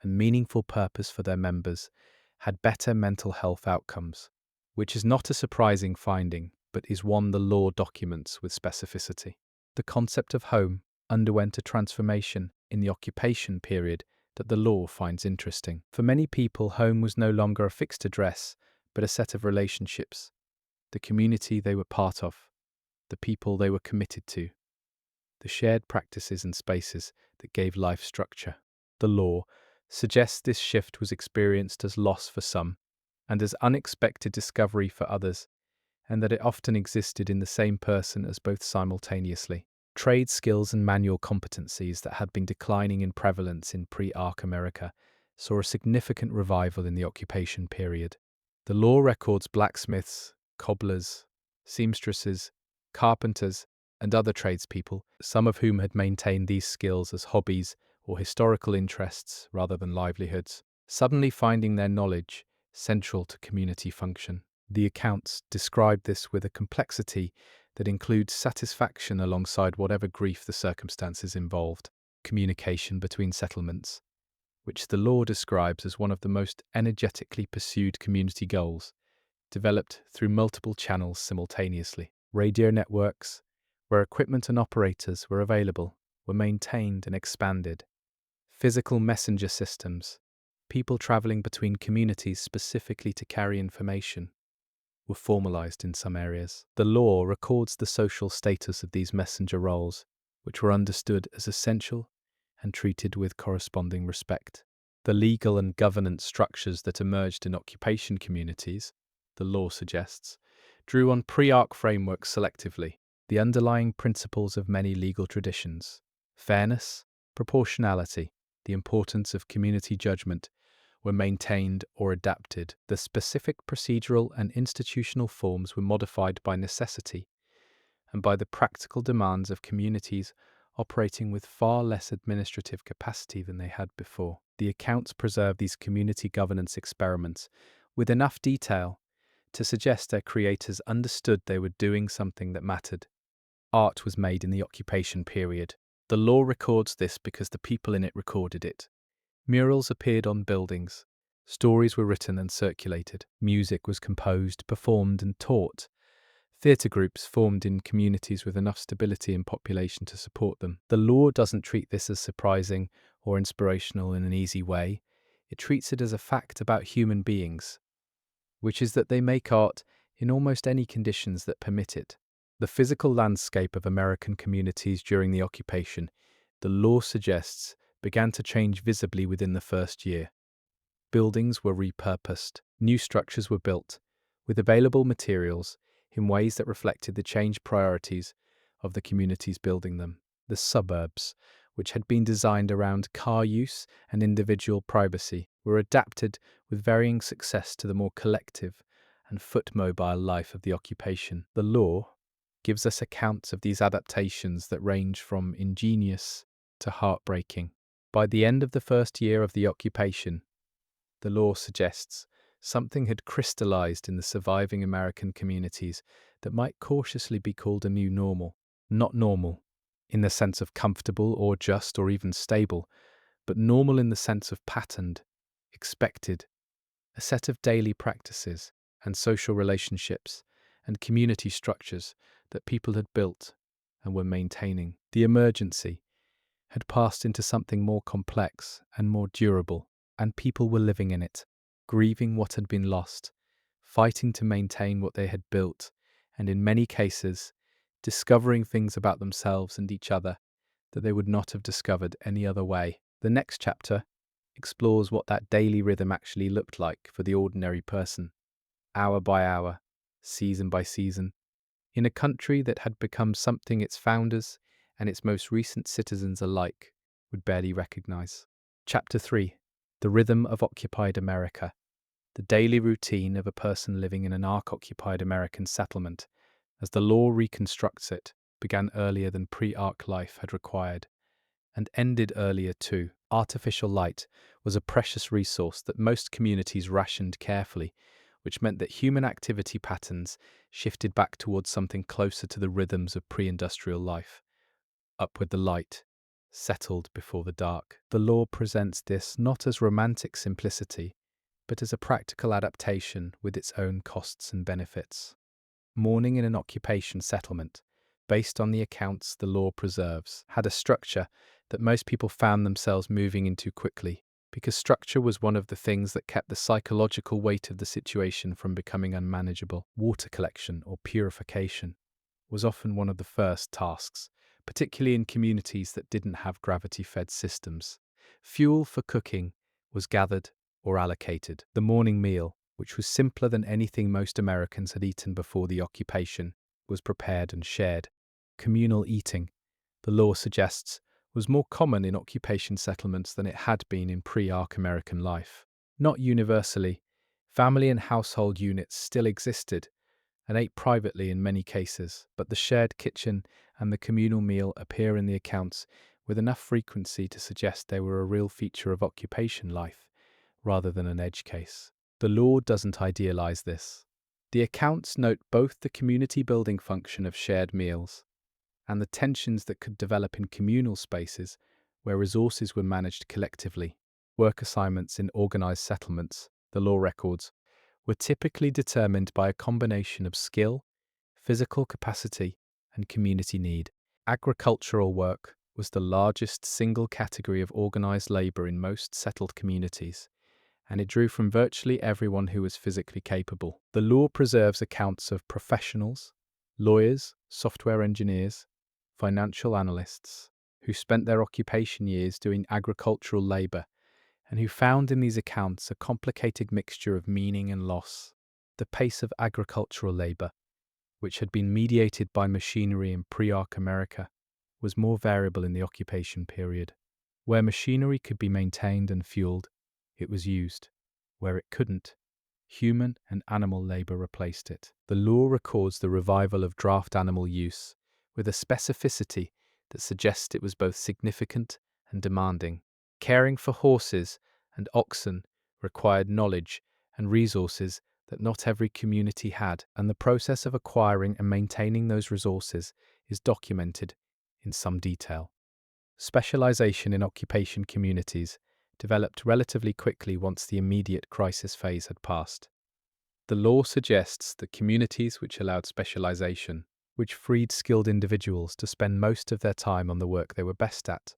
and meaningful purpose for their members had better mental health outcomes, which is not a surprising finding, but is one the law documents with specificity. The concept of home underwent a transformation in the occupation period that the law finds interesting. For many people, home was no longer a fixed address, but a set of relationships, the community they were part of, the people they were committed to, the shared practices and spaces that gave life structure. The law suggests this shift was experienced as loss for some and as unexpected discovery for others, and that it often existed in the same person as both simultaneously. Trade skills and manual competencies that had been declining in prevalence in pre-Arc America saw a significant revival in the occupation period. The law records blacksmiths, cobblers, seamstresses, carpenters, and other tradespeople, some of whom had maintained these skills as hobbies or historical interests rather than livelihoods, suddenly finding their knowledge central to community function. The accounts describe this with a complexity that includes satisfaction alongside whatever grief the circumstances involved. Communication between settlements, which the law describes as one of the most energetically pursued community goals, developed through multiple channels simultaneously. Radio networks, where equipment and operators were available, were maintained and expanded. Physical messenger systems, people traveling between communities specifically to carry information, were formalized in some areas. The law records the social status of these messenger roles, which were understood as essential and treated with corresponding respect. The legal and governance structures that emerged in occupation communities, the law suggests, drew on pre-Arc frameworks selectively. The underlying principles of many legal traditions, fairness, proportionality, the importance of community judgment, were maintained or adapted. The specific procedural and institutional forms were modified by necessity and by the practical demands of communities operating with far less administrative capacity than they had before. The accounts preserve these community governance experiments with enough detail to suggest their creators understood they were doing something that mattered. Art was made in the occupation period. The law records this because the people in it recorded it. Murals appeared on buildings. Stories were written and circulated. Music was composed, performed, and taught. Theatre groups formed in communities with enough stability in population to support them. The law doesn't treat this as surprising or inspirational in an easy way. It treats it as a fact about human beings, which is that they make art in almost any conditions that permit it. The physical landscape of American communities during the occupation, the law suggests, began to change visibly within the first year. Buildings were repurposed, new structures were built, with available materials in ways that reflected the changed priorities of the communities building them. The suburbs, which had been designed around car use and individual privacy, were adapted with varying success to the more collective and foot-mobile life of the occupation. The law gives us accounts of these adaptations that range from ingenious to heartbreaking. By the end of the first year of the occupation, the law suggests something had crystallized in the surviving American communities that might cautiously be called a new normal. Not normal in the sense of comfortable or just or even stable, but normal in the sense of patterned, expected, a set of daily practices and social relationships and community structures that people had built and were maintaining. The emergency had passed into something more complex and more durable, and people were living in it, grieving what had been lost, fighting to maintain what they had built, and in many cases, discovering things about themselves and each other that they would not have discovered any other way. The next chapter explores what that daily rhythm actually looked like for the ordinary person, hour by hour, season by season, in a country that had become something its founders and its most recent citizens alike would barely recognize. Chapter 3. The Rhythm of Occupied America. The daily routine of a person living in an Arc-occupied American settlement, as the law reconstructs it, began earlier than pre-Arc life had required, and ended earlier too. Artificial light was a precious resource that most communities rationed carefully, which meant that human activity patterns shifted back towards something closer to the rhythms of pre-industrial life. Up with the light, settled before the dark. The law presents this not as romantic simplicity, but as a practical adaptation with its own costs and benefits. Mourning in an occupation settlement, based on the accounts the law preserves, had a structure that most people found themselves moving into quickly, because structure was one of the things that kept the psychological weight of the situation from becoming unmanageable. Water collection or purification was often one of the first tasks, particularly in communities that didn't have gravity-fed systems. Fuel for cooking was gathered or allocated. The morning meal, which was simpler than anything most Americans had eaten before the occupation, was prepared and shared. Communal eating, the law suggests, was more common in occupation settlements than it had been in pre-Arc American life. Not universally, family and household units still existed and ate privately in many cases, but the shared kitchen and the communal meal appear in the accounts with enough frequency to suggest they were a real feature of occupation life, rather than an edge case. The law doesn't idealize this. The accounts note both the community building function of shared meals and the tensions that could develop in communal spaces where resources were managed collectively. Work assignments in organized settlements, the law records, were typically determined by a combination of skill, physical capacity, and community need. Agricultural work was the largest single category of organized labor in most settled communities, and it drew from virtually everyone who was physically capable. The law preserves accounts of professionals, lawyers, software engineers, financial analysts, who spent their occupation years doing agricultural labor and who found in these accounts a complicated mixture of meaning and loss. The pace of agricultural labor, which had been mediated by machinery in pre-Arc America, was more variable in the occupation period. Where machinery could be maintained and fueled, it was used. Where it couldn't, human and animal labor replaced it. The law records the revival of draft animal use with a specificity that suggests it was both significant and demanding. Caring for horses and oxen required knowledge and resources that not every community had, and the process of acquiring and maintaining those resources is documented in some detail. Specialization in occupation communities developed relatively quickly once the immediate crisis phase had passed. The law suggests that communities which allowed specialization, which freed skilled individuals to spend most of their time on the work they were best at,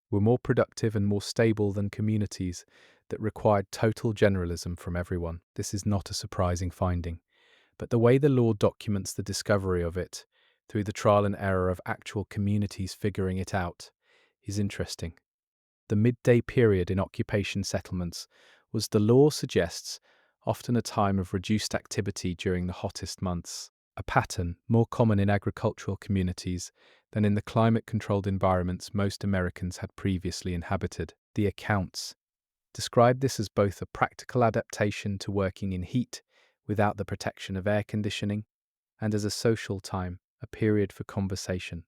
were more productive and more stable than communities that required total generalism from everyone. This is not a surprising finding, but the way the law documents the discovery of it, through the trial and error of actual communities figuring it out, is interesting. The midday period in occupation settlements was, the law suggests, often a time of reduced activity during the hottest months, a pattern more common in agricultural communities than in the climate-controlled environments most Americans had previously inhabited. The accounts describe this as both a practical adaptation to working in heat without the protection of air conditioning, and as a social time, a period for conversation,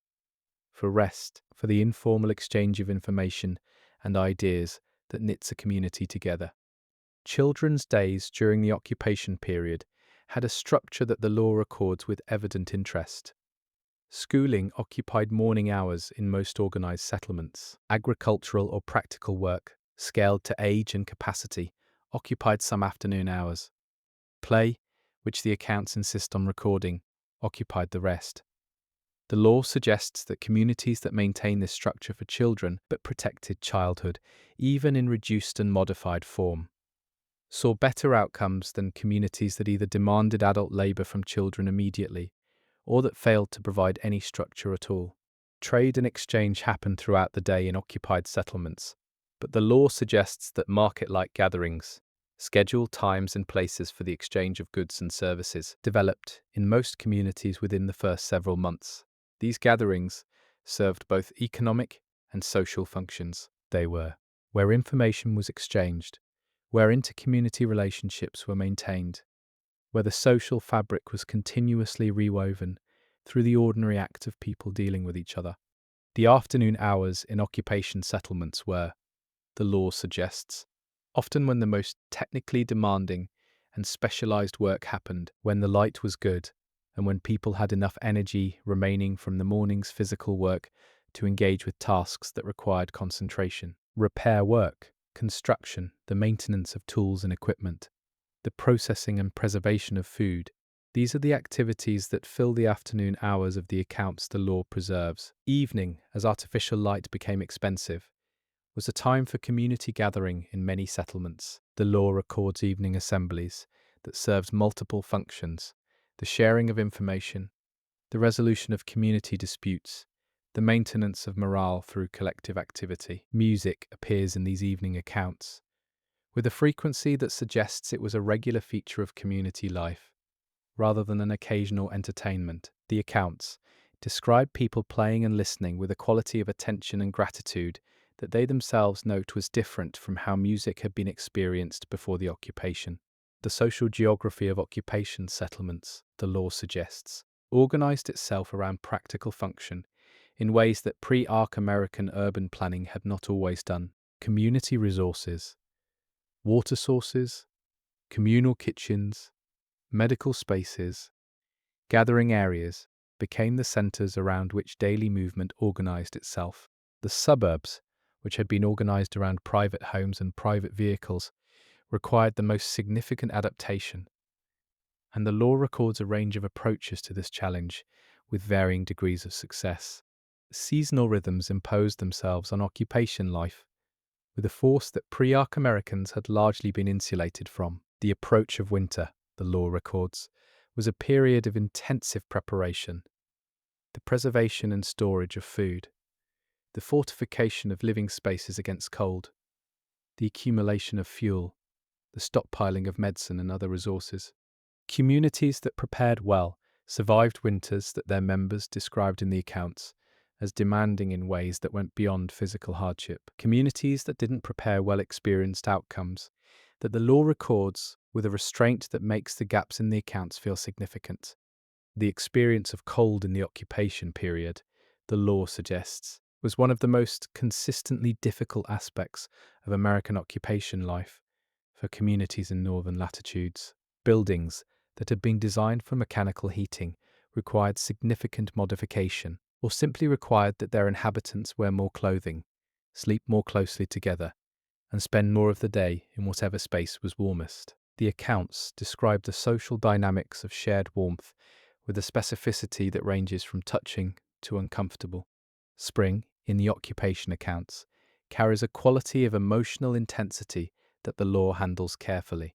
for rest, for the informal exchange of information and ideas that knits a community together. Children's days during the occupation period had a structure that the law records with evident interest. Schooling occupied morning hours in most organized settlements. Agricultural or practical work, scaled to age and capacity, occupied some afternoon hours. Play, which the accounts insist on recording, occupied the rest. The law suggests that communities that maintain this structure for children but protected childhood, even in reduced and modified form, saw better outcomes than communities that either demanded adult labor from children immediately or that failed to provide any structure at all. Trade and exchange happened throughout the day in occupied settlements, but the law suggests that market-like gatherings, scheduled times and places for the exchange of goods and services, developed in most communities within the first several months. These gatherings served both economic and social functions. They were where information was exchanged, where inter-community relationships were maintained, where the social fabric was continuously rewoven through the ordinary act of people dealing with each other. The afternoon hours in occupation settlements were the law suggests, often when the most technically demanding and specialized work happened, when the light was good, and when people had enough energy remaining from the morning's physical work to engage with tasks that required concentration. Repair work, construction, the maintenance of tools and equipment, the processing and preservation of food. These are the activities that fill the afternoon hours of the accounts the law preserves. Evening, as artificial light became expensive, was a time for community gathering in many settlements. The law records evening assemblies that served multiple functions: the sharing of information, the resolution of community disputes, the maintenance of morale through collective activity. Music appears in these evening accounts, with a frequency that suggests it was a regular feature of community life, rather than an occasional entertainment. The accounts describe people playing and listening with a quality of attention and gratitude that they themselves note was different from how music had been experienced before the occupation. The social geography of occupation settlements, the law suggests, organized itself around practical function in ways that pre-Arc American urban planning had not always done. Community resources, water sources, communal kitchens, medical spaces, gathering areas became the centers around which daily movement organized itself. The suburbs, which had been organized around private homes and private vehicles, required the most significant adaptation, and the law records a range of approaches to this challenge with varying degrees of success. Seasonal rhythms imposed themselves on occupation life with a force that pre-Arc Americans had largely been insulated from. The approach of winter, the law records, was a period of intensive preparation, the preservation and storage of food, the fortification of living spaces against cold, the accumulation of fuel, the stockpiling of medicine and other resources. Communities that prepared well survived winters that their members described in the accounts as demanding in ways that went beyond physical hardship. Communities that didn't prepare well experienced outcomes that the law records with a restraint that makes the gaps in the accounts feel significant. The experience of cold in the occupation period, the law suggests, was one of the most consistently difficult aspects of American occupation life for communities in northern latitudes. Buildings that had been designed for mechanical heating required significant modification, or simply required that their inhabitants wear more clothing, sleep more closely together, and spend more of the day in whatever space was warmest. The accounts describe the social dynamics of shared warmth with a specificity that ranges from touching to uncomfortable. Spring, in the occupation accounts, carries a quality of emotional intensity that the law handles carefully.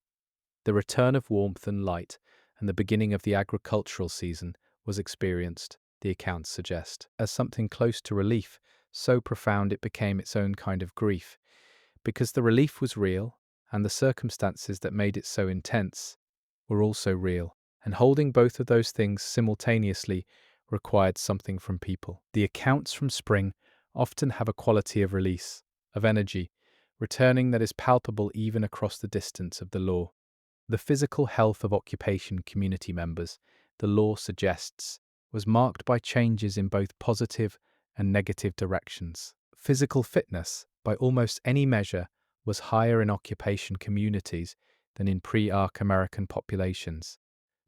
The return of warmth and light and the beginning of the agricultural season was experienced, the accounts suggest, as something close to relief, so profound it became its own kind of grief, because the relief was real and the circumstances that made it so intense were also real, and holding both of those things simultaneously required something from people. The accounts from spring often have a quality of release, of energy, returning that is palpable even across the distance of the law. The physical health of occupation community members, the law suggests, was marked by changes in both positive and negative directions. Physical fitness, by almost any measure, was higher in occupation communities than in pre-Arc American populations,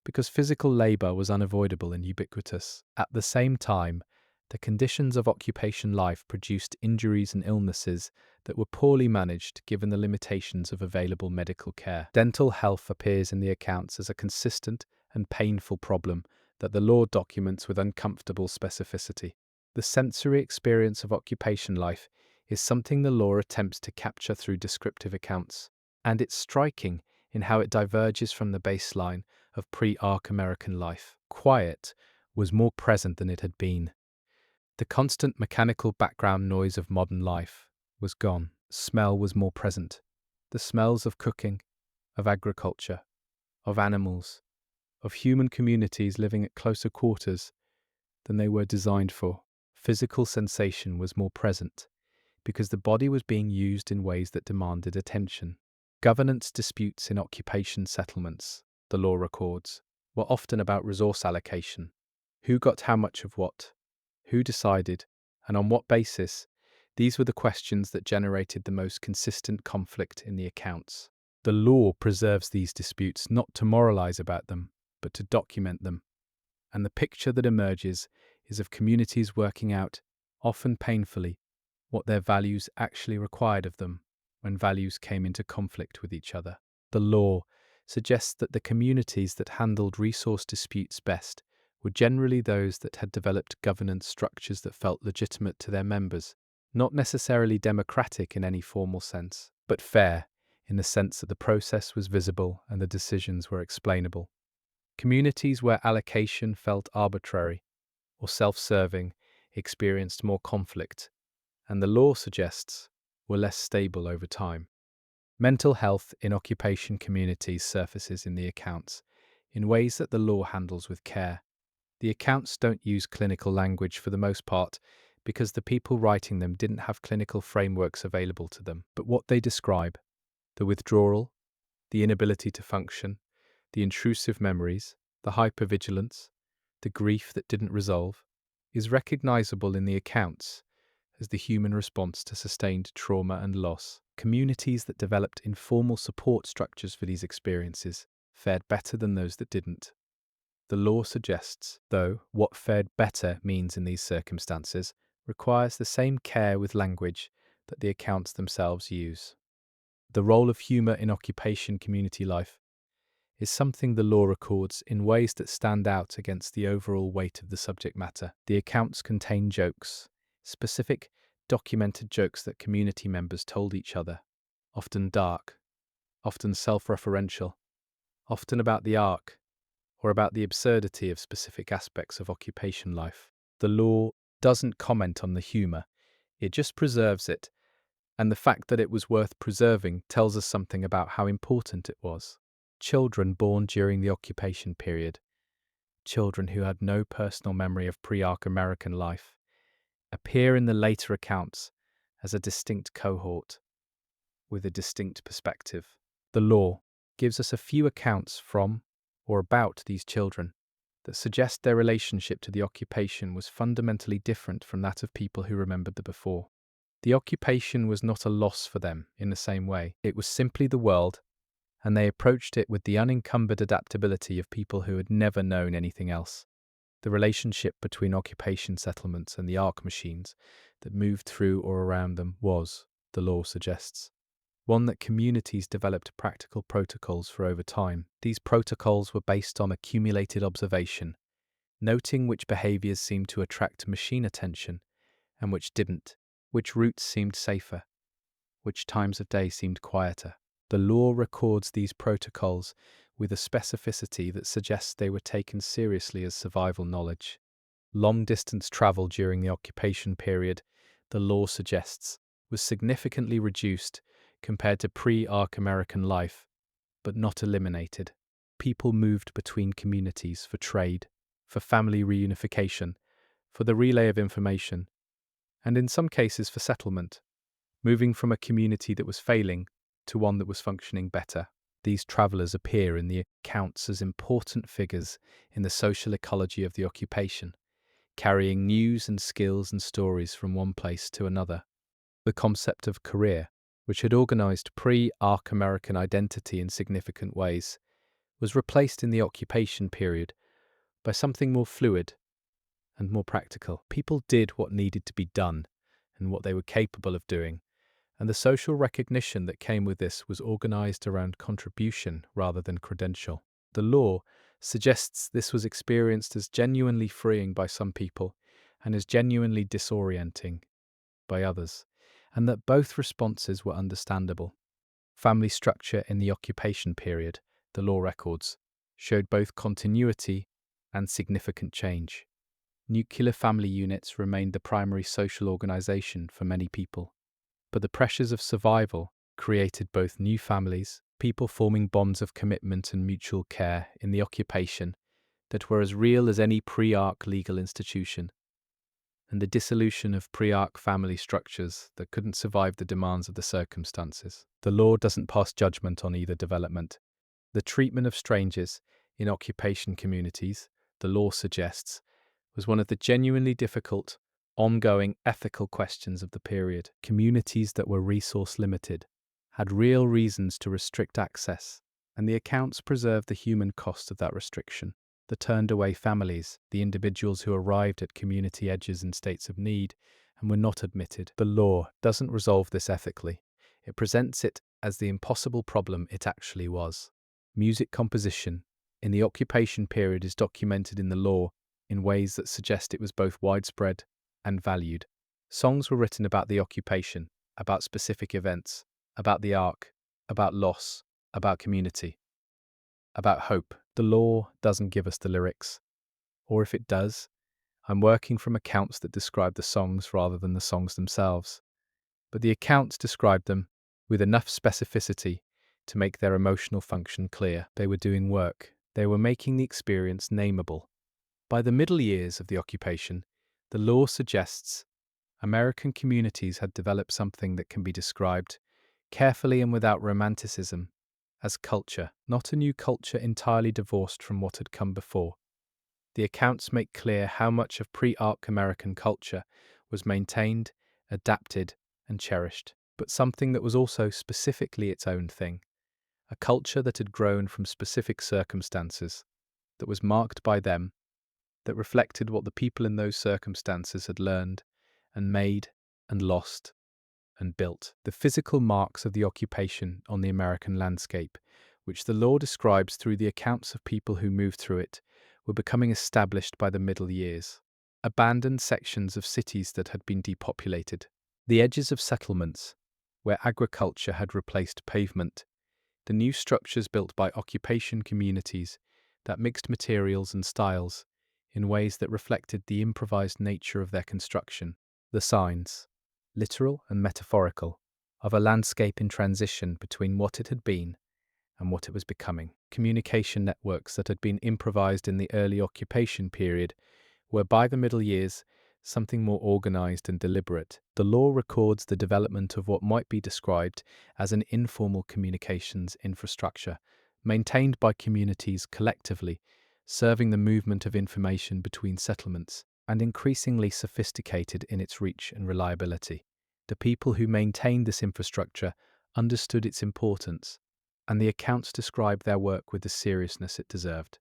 because physical labor was unavoidable and ubiquitous. At the same time, the conditions of occupation life produced injuries and illnesses that were poorly managed given the limitations of available medical care. Dental health appears in the accounts as a consistent and painful problem that the law documents with uncomfortable specificity. The sensory experience of occupation life is something the law attempts to capture through descriptive accounts, and it's striking in how it diverges from the baseline of pre-Arc American life. Quiet was more present than it had been. The constant mechanical background noise of modern life was gone. Smell was more present. The smells of cooking, of agriculture, of animals, of human communities living at closer quarters than they were designed for. Physical sensation was more present because the body was being used in ways that demanded attention. Governance disputes in occupation settlements, the law records, were often about resource allocation. Who got how much of what? Who decided, and on what basis? These were the questions that generated the most consistent conflict in the accounts. The law preserves these disputes not to moralize about them, but to document them. And the picture that emerges is of communities working out, often painfully, what their values actually required of them when values came into conflict with each other. The law suggests that the communities that handled resource disputes best were generally those that had developed governance structures that felt legitimate to their members, not necessarily democratic in any formal sense, but fair in the sense that the process was visible and the decisions were explainable. Communities where allocation felt arbitrary or self-serving experienced more conflict, and the law suggests were less stable over time. Mental health in occupation communities surfaces in the accounts in ways that the law handles with care. The accounts don't use clinical language for the most part because the people writing them didn't have clinical frameworks available to them. But what they describe, the withdrawal, the inability to function, the intrusive memories, the hypervigilance, the grief that didn't resolve, is recognizable in the accounts as the human response to sustained trauma and loss. Communities that developed informal support structures for these experiences fared better than those that didn't. The law suggests, though, what fared better means in these circumstances requires the same care with language that the accounts themselves use. The role of humour in occupation community life is something the law records in ways that stand out against the overall weight of the subject matter. The accounts contain jokes, specific, documented jokes that community members told each other, often dark, often self-referential, often about the arc, or about the absurdity of specific aspects of occupation life. The law doesn't comment on the humour, it just preserves it, and the fact that it was worth preserving tells us something about how important it was. Children born during the occupation period, children who had no personal memory of pre-Arc American life, appear in the later accounts as a distinct cohort with a distinct perspective. The law gives us a few accounts from or about these children that suggest their relationship to the occupation was fundamentally different from that of people who remembered the before. The occupation was not a loss for them in the same way. It was simply the world, and they approached it with the unencumbered adaptability of people who had never known anything else. The relationship between occupation settlements and the arc machines that moved through or around them was, the law suggests, one that communities developed practical protocols for over time. These protocols were based on accumulated observation, noting which behaviors seemed to attract machine attention and which didn't, which routes seemed safer, which times of day seemed quieter. The law records these protocols with a specificity that suggests they were taken seriously as survival knowledge. Long-distance travel during the occupation period, the law suggests, was significantly reduced compared to pre-Arc American life, but not eliminated. People moved between communities for trade, for family reunification, for the relay of information, and in some cases for settlement, moving from a community that was failing to one that was functioning better. These travellers appear in the accounts as important figures in the social ecology of the occupation, carrying news and skills and stories from one place to another. The concept of career, which had organised pre-Arc American identity in significant ways, was replaced in the occupation period by something more fluid and more practical. People did what needed to be done and what they were capable of doing, and the social recognition that came with this was organised around contribution rather than credential. The law suggests this was experienced as genuinely freeing by some people and as genuinely disorienting by others, and that both responses were understandable. Family structure in the occupation period, the law records, showed both continuity and significant change. Nuclear family units remained the primary social organisation for many people, but the pressures of survival created both new families, people forming bonds of commitment and mutual care in the occupation that were as real as any pre-Arc legal institution, and the dissolution of pre-Arc family structures that couldn't survive the demands of the circumstances. The law doesn't pass judgment on either development. The treatment of strangers in occupation communities, the law suggests, was one of the genuinely difficult, ongoing ethical questions of the period. Communities that were resource limited had real reasons to restrict access, and the accounts preserve the human cost of that restriction. The turned away families, the individuals who arrived at community edges in states of need and were not admitted. The law doesn't resolve this ethically. It presents it as the impossible problem it actually was. Music composition in the occupation period is documented in the law in ways that suggest it was both widespread and valued. Songs were written about the occupation, about specific events, about the ark, about loss, about community, about hope. The law doesn't give us the lyrics, or if it does, I'm working from accounts that describe the songs rather than the songs themselves. But the accounts describe them with enough specificity to make their emotional function clear. They were doing work. They were making the experience nameable. By the middle years of the occupation, the law suggests American communities had developed something that can be described carefully and without romanticism as culture, not a new culture entirely divorced from what had come before. The accounts make clear how much of pre-Ark American culture was maintained, adapted, and cherished, but something that was also specifically its own thing, a culture that had grown from specific circumstances, that was marked by them, that reflected what the people in those circumstances had learned and made and lost and built. The physical marks of the occupation on the American landscape, which the law describes through the accounts of people who moved through it, were becoming established by the middle years. Abandoned sections of cities that had been depopulated, the edges of settlements, where agriculture had replaced pavement, the new structures built by occupation communities that mixed materials and styles in ways that reflected the improvised nature of their construction. The signs, literal and metaphorical, of a landscape in transition between what it had been and what it was becoming. Communication networks that had been improvised in the early occupation period were by the middle years something more organized and deliberate. The law records the development of what might be described as an informal communications infrastructure, maintained by communities collectively, serving the movement of information between settlements, and increasingly sophisticated in its reach and reliability. The people who maintained this infrastructure understood its importance, and the accounts describe their work with the seriousness it deserved.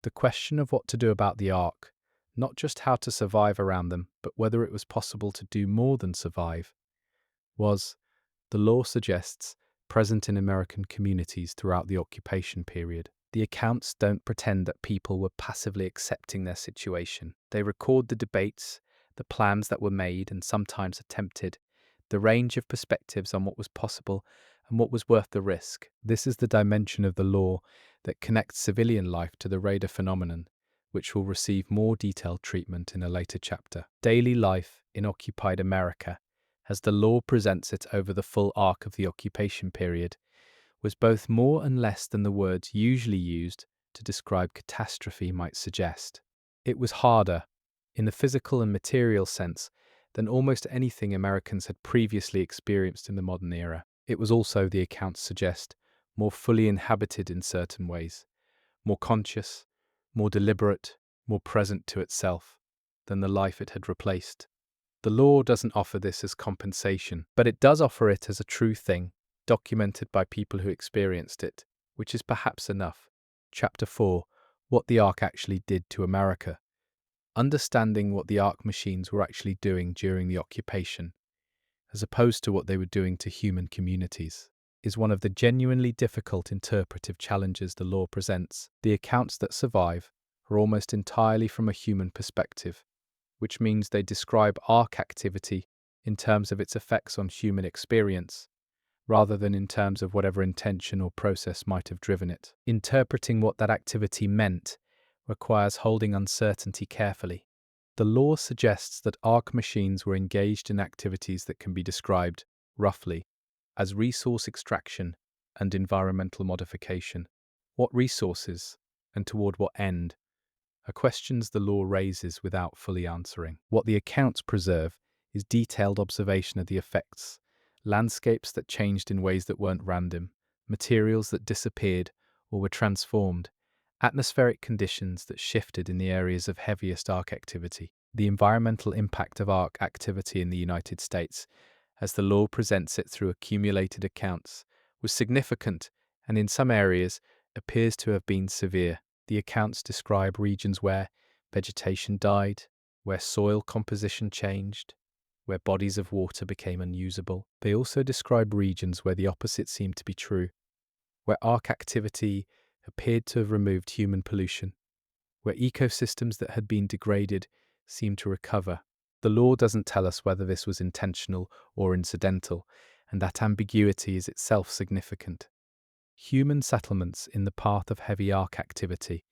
The question of what to do about the Ark, not just how to survive around them, but whether it was possible to do more than survive, was, the law suggests, present in American communities throughout the occupation period. The accounts don't pretend that people were passively accepting their situation. They record the debates, the plans that were made and sometimes attempted, the range of perspectives on what was possible and what was worth the risk. This is the dimension of the law that connects civilian life to the raider phenomenon, which will receive more detailed treatment in a later chapter. Daily life in occupied America, as the law presents it over the full arc of the occupation period, was both more and less than the words usually used to describe catastrophe might suggest. It was harder, in the physical and material sense, than almost anything Americans had previously experienced in the modern era. It was also, the accounts suggest, more fully inhabited in certain ways, more conscious, more deliberate, more present to itself than the life it had replaced. The law doesn't offer this as compensation, but it does offer it as a true thing, documented by people who experienced it, which is perhaps enough. Chapter 4. What the Ark actually did to America. Understanding what the Ark machines were actually doing during the occupation, as opposed to what they were doing to human communities, is one of the genuinely difficult interpretive challenges the law presents. The accounts that survive are almost entirely from a human perspective, which means they describe Ark activity in terms of its effects on human experience, rather than in terms of whatever intention or process might have driven it. Interpreting what that activity meant requires holding uncertainty carefully. The law suggests that Ark machines were engaged in activities that can be described, roughly, as resource extraction and environmental modification. What resources, and toward what end, are questions the law raises without fully answering. What the accounts preserve is detailed observation of the effects, landscapes that changed in ways that weren't random, materials that disappeared or were transformed, atmospheric conditions that shifted in the areas of heaviest Ark activity. The environmental impact of ARC activity in the United States, as the law presents it through accumulated accounts, was significant and in some areas appears to have been severe. The accounts describe regions where vegetation died, where soil composition changed, where bodies of water became unusable. They also describe regions where the opposite seemed to be true, where ARC activity appeared to have removed human pollution, where ecosystems that had been degraded seemed to recover. The law doesn't tell us whether this was intentional or incidental, and that ambiguity is itself significant. Human settlements in the path of heavy ARC activity,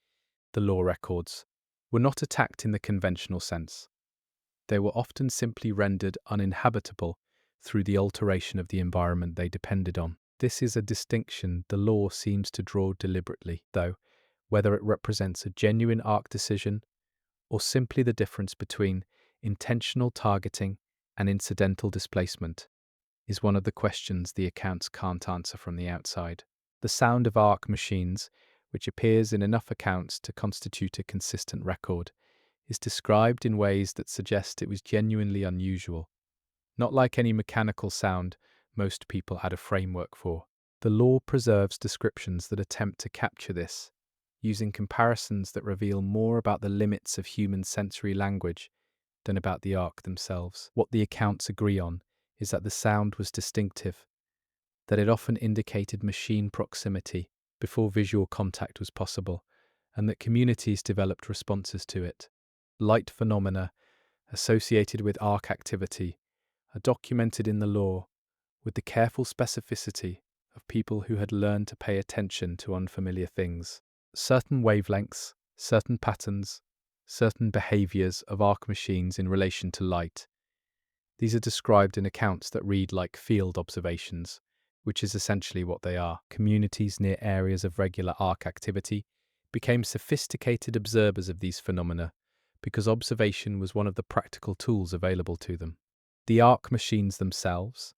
the law records, were not attacked in the conventional sense. They were often simply rendered uninhabitable through the alteration of the environment they depended on. This is a distinction the law seems to draw deliberately, though, whether it represents a genuine ARC decision or simply the difference between intentional targeting and incidental displacement is one of the questions the accounts can't answer from the outside. The sound of ARC machines, which appears in enough accounts to constitute a consistent record, is described in ways that suggest it was genuinely unusual, not like any mechanical sound most people had a framework for. The law preserves descriptions that attempt to capture this, using comparisons that reveal more about the limits of human sensory language than about the ARC themselves. What the accounts agree on is that the sound was distinctive, that it often indicated machine proximity before visual contact was possible, and that communities developed responses to it. Light phenomena associated with ARC activity are documented in the law with the careful specificity of people who had learned to pay attention to unfamiliar things. Certain wavelengths, certain patterns, certain behaviors of ARC machines in relation to light. These are described in accounts that read like field observations, which is essentially what they are. Communities near areas of regular ARC activity became sophisticated observers of these phenomena because observation was one of the practical tools available to them. The ARC machines themselves,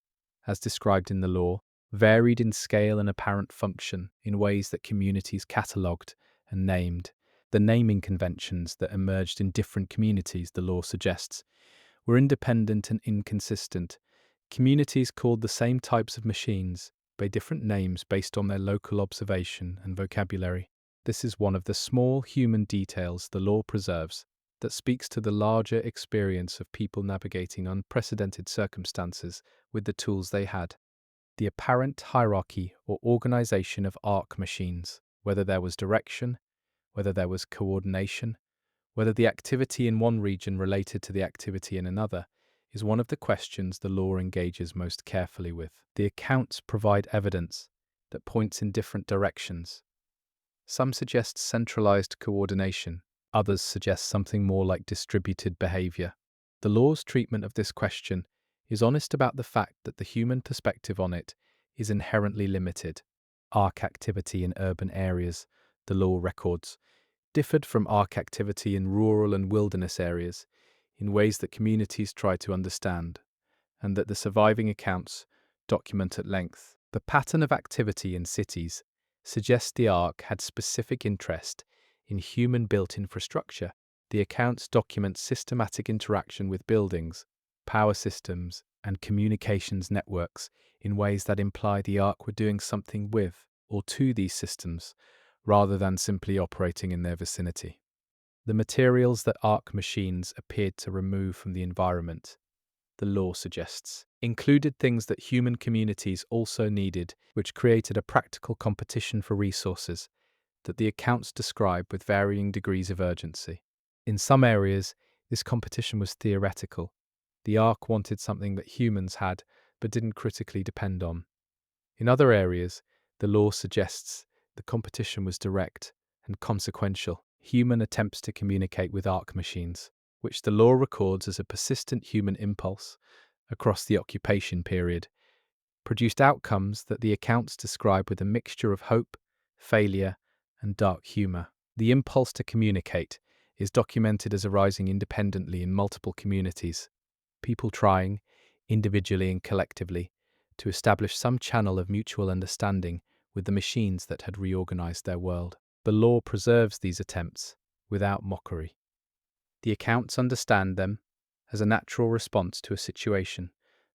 as described in the law, varied in scale and apparent function in ways that communities catalogued and named. The naming conventions that emerged in different communities, the law suggests, were independent and inconsistent. Communities called the same types of machines by different names based on their local observation and vocabulary. This is one of the small human details the law preserves that speaks to the larger experience of people navigating unprecedented circumstances with the tools they had. The apparent hierarchy or organization of ARC machines, whether there was direction, whether there was coordination, whether the activity in one region related to the activity in another, is one of the questions the law engages most carefully with. The accounts provide evidence that points in different directions. Some suggest centralized coordination, others suggest something more like distributed behavior. The law's treatment of this question is honest about the fact that the human perspective on it is inherently limited. ARC activity in urban areas, the law records, differed from ARC activity in rural and wilderness areas in ways that communities try to understand, and that the surviving accounts document at length. The pattern of activity in cities suggests the ARC had specific interest in human-built infrastructure. The accounts document systematic interaction with buildings, power systems, and communications networks in ways that imply the ARC were doing something with or to these systems, rather than simply operating in their vicinity. The materials that ARC machines appeared to remove from the environment, the law suggests, included things that human communities also needed, which created a practical competition for resources that the accounts describe with varying degrees of urgency. In some areas, this competition was theoretical. The ARC wanted something that humans had but didn't critically depend on. In other areas, the law suggests the competition was direct and consequential. Human attempts to communicate with ARC machines, which the law records as a persistent human impulse across the occupation period, produced outcomes that the accounts describe with a mixture of hope, failure, and dark humor. The impulse to communicate is documented as arising independently in multiple communities, people trying, individually and collectively, to establish some channel of mutual understanding with the machines that had reorganized their world. The law preserves these attempts without mockery. The accounts understand them as a natural response to a situation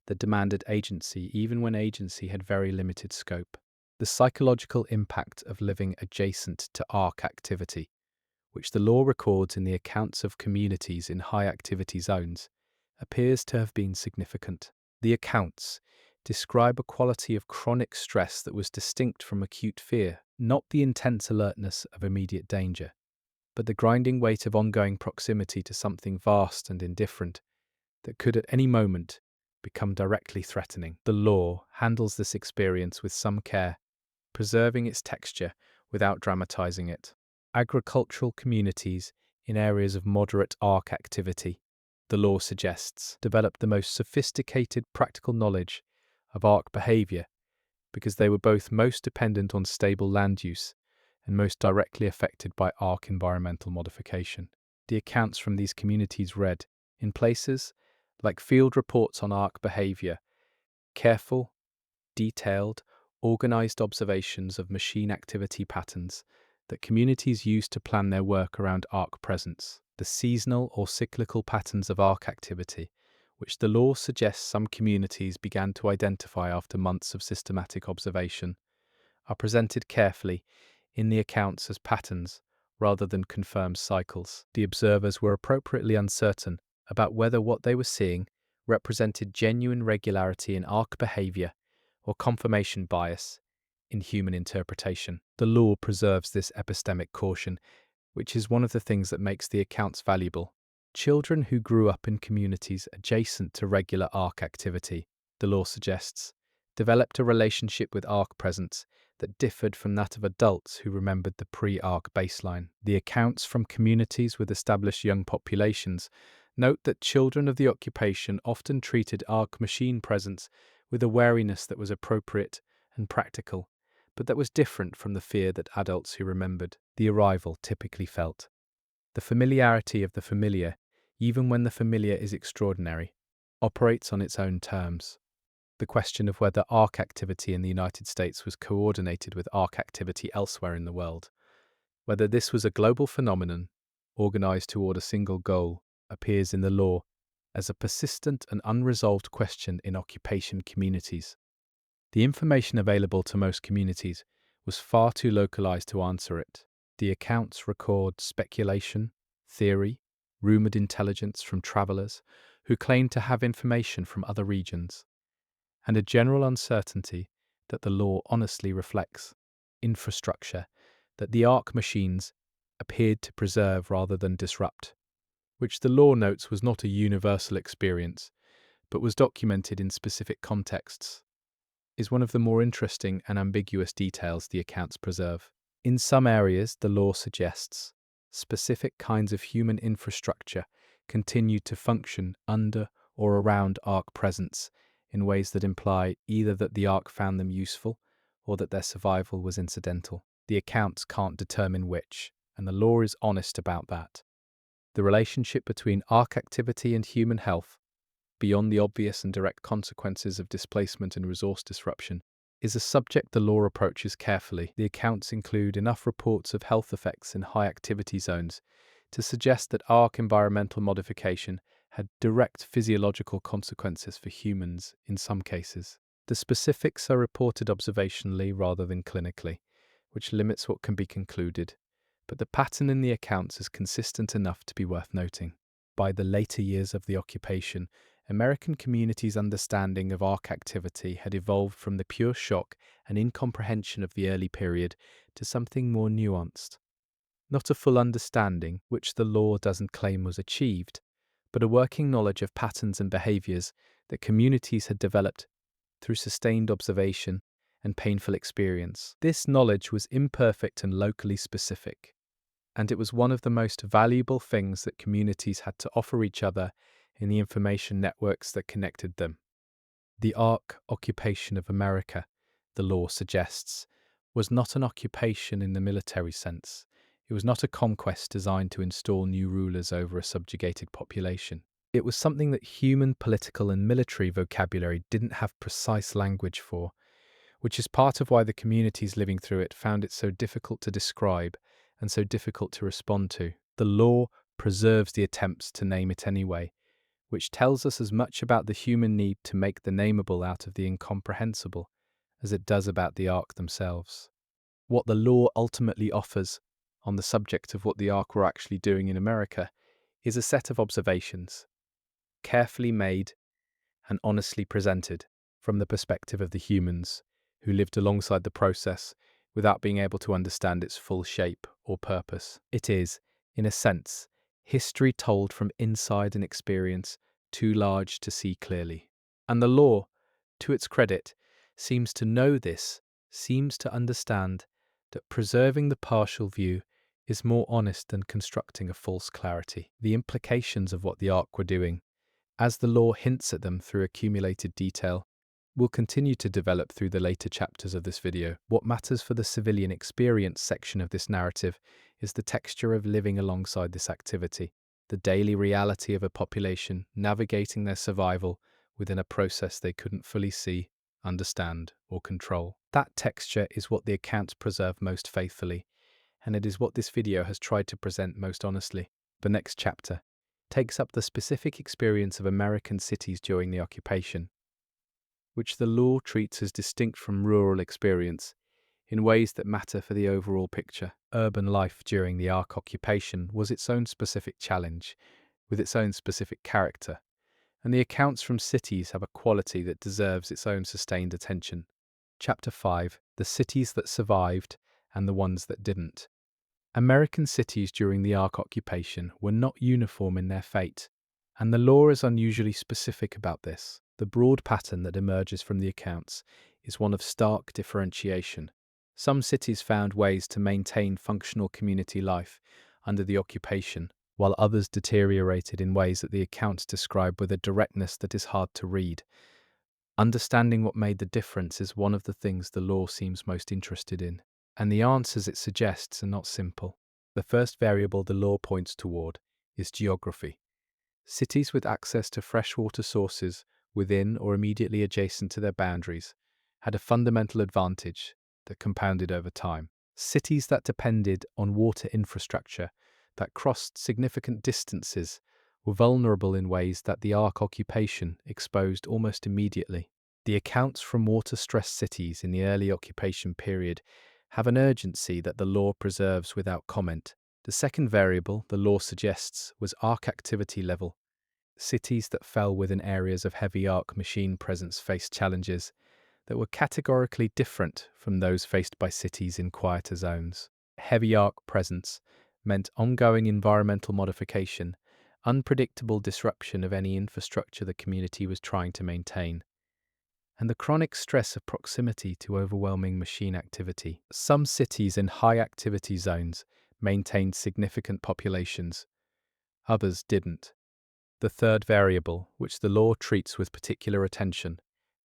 that demanded agency, even when agency had very limited scope. The psychological impact of living adjacent to arc activity, which the law records in the accounts of communities in high activity zones, appears to have been significant. The accounts describe a quality of chronic stress that was distinct from acute fear, not the intense alertness of immediate danger, but the grinding weight of ongoing proximity to something vast and indifferent that could at any moment become directly threatening. The law handles this experience with some care, preserving its texture without dramatizing it. Agricultural communities in areas of moderate arc activity, the law suggests, developed the most sophisticated practical knowledge of arc behavior because they were both most dependent on stable land use and most directly affected by arc environmental modification. The accounts from these communities read, in places like field reports on arc behavior, careful, detailed, organized observations of machine activity patterns that communities use to plan their work around arc presence. The seasonal or cyclical patterns of arc activity, which the law suggests some communities began to identify after months of systematic observation, are presented carefully in the accounts as patterns rather than confirmed cycles. The observers were appropriately uncertain about whether what they were seeing represented genuine regularity in arc behavior or confirmation bias in human interpretation. The law preserves this epistemic caution, which is one of the things that makes the accounts valuable. Children who grew up in communities adjacent to regular arc activity, the law suggests, developed a relationship with arc presence that differed from that of adults who remembered the pre-arc baseline. The accounts from communities with established young populations note that children of the occupation often treated arc machine presence with a wariness that was appropriate and practical, but that was different from the fear that adults who remembered the arrival typically felt. The familiarity of the familiar, even when the familiar is extraordinary, operates on its own terms. The question of whether arc activity in the United States was coordinated with arc activity elsewhere in the world, whether this was a global phenomenon organized toward a single goal, appears in the law as a persistent and unresolved question in occupation communities. The information available to most communities was far too localized to answer it. The accounts record speculation, theory, rumored intelligence from travelers who claimed to have information from other regions, and a general uncertainty that the law honestly reflects infrastructure that the arc machines appeared to preserve rather than disrupt, which the law notes was not a universal experience, but was documented in specific contexts, is one of the more interesting and ambiguous details the accounts preserve. In some areas, the law suggests specific kinds of human infrastructure continued to function under or around arc presence in ways that imply either that the arc found them useful or that their survival was incidental. The accounts can't determine which, and the law is honest about that. The relationship between arc activity and human health, beyond the obvious and direct consequences of displacement and resource disruption, is a subject the law approaches carefully. The accounts include enough reports of health effects in high activity zones to suggest that arc environmental modification had direct physiological consequences for humans in some cases. The specifics are reported observationally rather than clinically, which limits what can be concluded, but the pattern in the accounts is consistent enough to be worth noting. By the later years of the occupation, American communities' understanding of arc activity had evolved from the pure shock and incomprehension of the early period to something more nuanced. Not a full understanding, which the law doesn't claim was achieved, but a working knowledge of patterns and behaviors that communities had developed through sustained observation and painful experience. This knowledge was imperfect and locally specific, and it was one of the most valuable things that communities had to offer each other in the information networks that connected them. The arc occupation of America, the law suggests, was not an occupation in the military sense. It was not a conquest designed to install new rulers over a subjugated population. It was something that human, political, and military vocabulary didn't have precise language for, which is part of why the communities living through it found it so difficult to describe and so difficult to respond to. The law preserves the attempts to name it anyway, which tells us as much about the human need to make the nameable out of the incomprehensible as it does about the ark themselves. What the law ultimately offers on the subject of what the ark were actually doing in America is a set of observations, carefully made and honestly presented from the perspective of the humans who lived alongside the process without being able to understand its full shape or purpose. It is, in a sense, history told from inside an experience too large to see clearly. And the law, to its credit, seems to know this, seems to understand that preserving the partial view is more honest than constructing a false clarity. The implications of what the ark were doing, as the law hints at them through accumulated detail, will continue to develop through the later chapters of this video. What matters for the civilian experience section of this narrative is the texture of living alongside this activity, the daily reality of a population navigating their survival within a process they couldn't fully see, understand, or control. That texture is what the accounts preserve most faithfully, and it is what this video has tried to present most honestly. The next chapter takes up the specific experience of American cities during the occupation, which the law treats as distinct from rural experience in ways that matter for the overall picture. Urban life during the ark occupation was its own specific challenge, with its own specific character, and the accounts from cities have a quality that deserves its own sustained attention. Chapter 5: The Cities That Survived and the Ones That Didn't. American cities during the ark occupation were not uniform in their fate, and the law is unusually specific about this. The broad pattern that emerges from the accounts is one of stark differentiation. Some cities found ways to maintain functional community life under the occupation, while others deteriorated in ways that the accounts describe with a directness that is hard to read. Understanding what made the difference is one of the things the law seems most interested in, and the answers it suggests are not simple. The first variable the law points toward is geography. Cities with access to freshwater sources within or immediately adjacent to their boundaries had a fundamental advantage that compounded over time. Cities that depended on water infrastructure that crossed significant distances were vulnerable in ways that the ark occupation exposed almost immediately. The accounts from water-stressed cities in the early occupation period have an urgency that the law preserves without comment. The second variable the law suggests was ark activity level. Cities that fell within areas of heavy ark machine presence faced challenges that were categorically different from those faced by cities in quieter zones. Heavy ark presence meant ongoing environmental modification, unpredictable disruption of any infrastructure the community was trying to maintain, and the chronic stress of proximity to overwhelming machine activity. Some cities in high activity zones maintained significant populations, others didn't. The third variable, which the law treats with particular attention,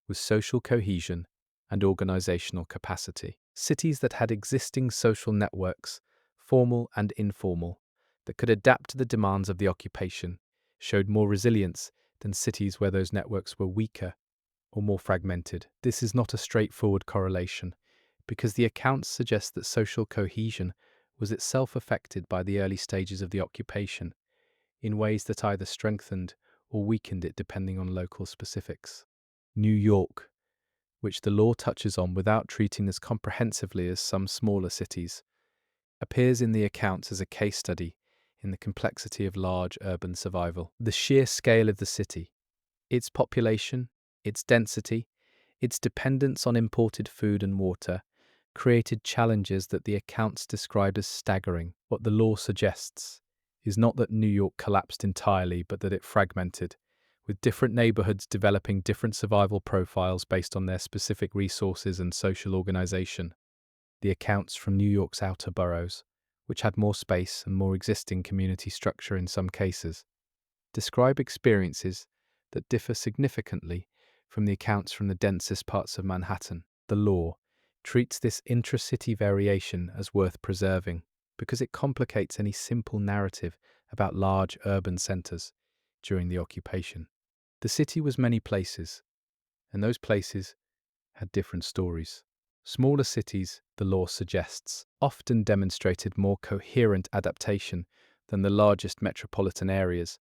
was social cohesion and organizational capacity. Cities that had existing social networks, formal and informal, that could adapt to the demands of the occupation, showed more resilience than cities where those networks were weaker or more fragmented. This is not a straightforward correlation, because the accounts suggest that social cohesion was itself affected by the early stages of the occupation, in ways that either strengthened or weakened it depending on local specifics. New York, which the law touches on without treating as comprehensively as some smaller cities, appears in the accounts as a case study in the complexity of large urban survival. The sheer scale of the city, its population, its density, its dependence on imported food and water, created challenges that the accounts describe as staggering. What the law suggests is not that New York collapsed entirely, but that it fragmented, with different neighborhoods developing different survival profiles based on their specific resources and social organization. The accounts from New York's outer boroughs, which had more space and more existing community structure in some cases, describe experiences that differ significantly from the accounts from the densest parts of Manhattan. The law treats this intra-city variation as worth preserving because it complicates any simple narrative about large urban centers during the occupation. The city was many places, and those places had different stories. Smaller cities, the law suggests, often demonstrated more coherent adaptation than the largest metropolitan areas,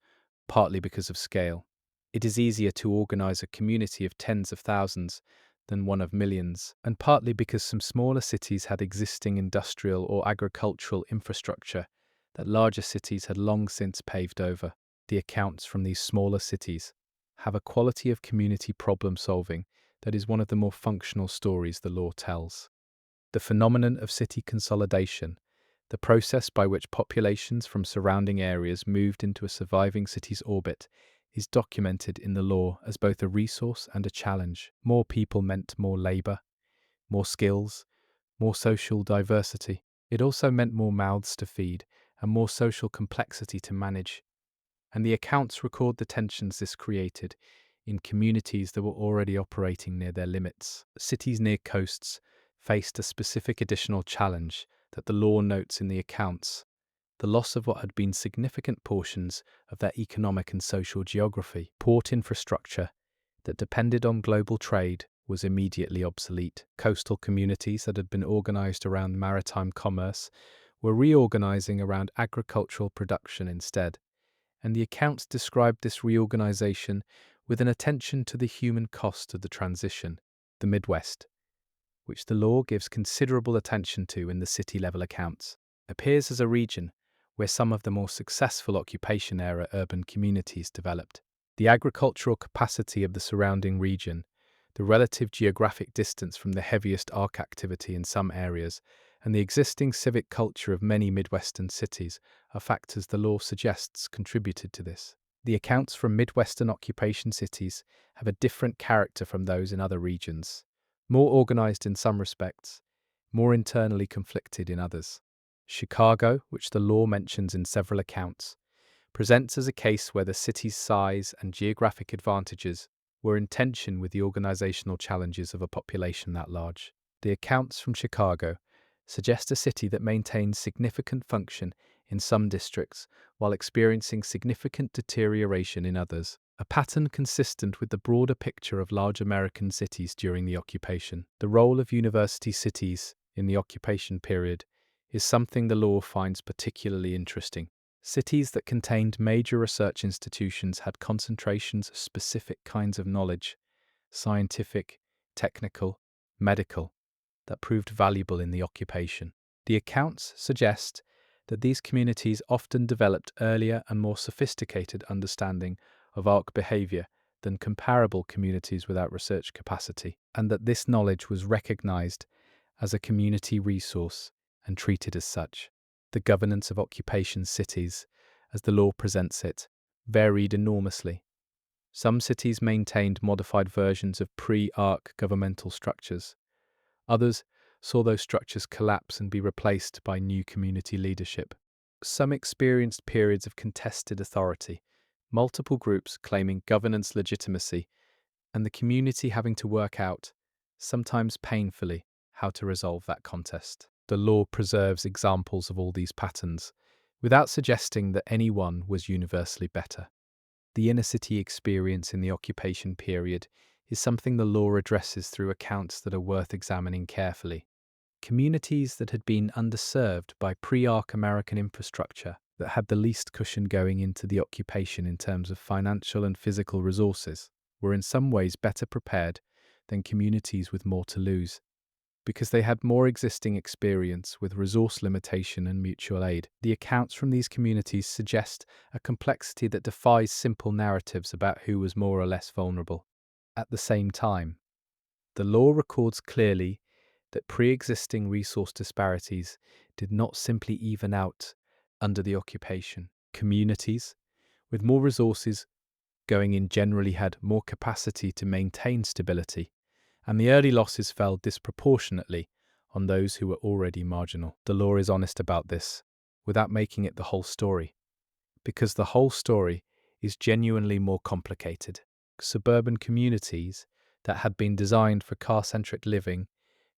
partly because of scale. It is easier to organize a community of tens of thousands than one of millions, and partly because some smaller cities had existing industrial or agricultural infrastructure that larger cities had long since paved over. The accounts from these smaller cities have a quality of community problem solving that is one of the more functional stories the law tells. The phenomenon of city consolidation, the process by which populations from surrounding areas moved into a surviving city's orbit, is documented in the law as both a resource and a challenge. More people meant more labour, more skills, more social diversity. It also meant more mouths to feed and more social complexity to manage. And the accounts record the tensions this created in communities that were already operating near their limits. Cities near coasts faced a specific additional challenge that the law notes in the accounts: the loss of what had been significant portions of their economic and social geography. Port infrastructure that depended on global trade was immediately obsolete. Coastal communities that had been organized around maritime commerce were reorganizing around agricultural production instead, and the accounts described this reorganization with an attention to the human cost of the transition. The Midwest, which the law gives considerable attention to in the city-level accounts, appears as a region where some of the more successful occupation-era urban communities developed. The agricultural capacity of the surrounding region, the relative geographic distance from the heaviest arc activity in some areas, and the existing civic culture of many Midwestern cities are factors the law suggests contributed to this. The accounts from Midwestern occupation cities have a different character from those in other regions, more organized in some respects, more internally conflicted in others. Chicago, which the law mentions in several accounts, presents as a case where the city's size and geographic advantages were in tension with the organizational challenges of a population that large. The accounts from Chicago suggest a city that maintains significant function in some districts while experiencing significant deterioration in others, a pattern consistent with the broader picture of large American cities during the occupation. The role of university cities in the occupation period is something the law finds particularly interesting. Cities that contained major research institutions had concentrations of specific kinds of knowledge, scientific, technical, medical, that proved valuable in the occupation. The accounts suggest that these communities often developed earlier and more sophisticated understanding of arc behavior than comparable communities without research capacity, and that this knowledge was recognized as a community resource and treated as such. The governance of occupation cities, as the law presents it, varied enormously. Some cities maintained modified versions of pre-arc governmental structures. Others saw those structures collapse and be replaced by new community leadership. Some experienced periods of contested authority, multiple groups claiming governance legitimacy, and the community having to work out, sometimes painfully, how to resolve that contest. The law preserves examples of all these patterns, without suggesting that any one was universally better. The inner city experience in the occupation period is something the law addresses through accounts that are worth examining carefully. Communities that had been underserved by pre-arc American infrastructure, that had the least cushion going into the occupation in terms of financial and physical resources, were in some ways better prepared than communities with more to lose, because they had more existing experience with resource limitation and mutual aid. The accounts from these communities suggest a complexity that defies simple narratives about who was more or less vulnerable. At the same time, the law records clearly that pre-existing resource disparities did not simply even out under the occupation. Communities with more resources going in generally had more capacity to maintain stability, and the early losses fell disproportionately on those who were already marginal. The law is honest about this, without making it the whole story, because the whole story is genuinely more complicated. Suburban communities that had been designed for car-centric living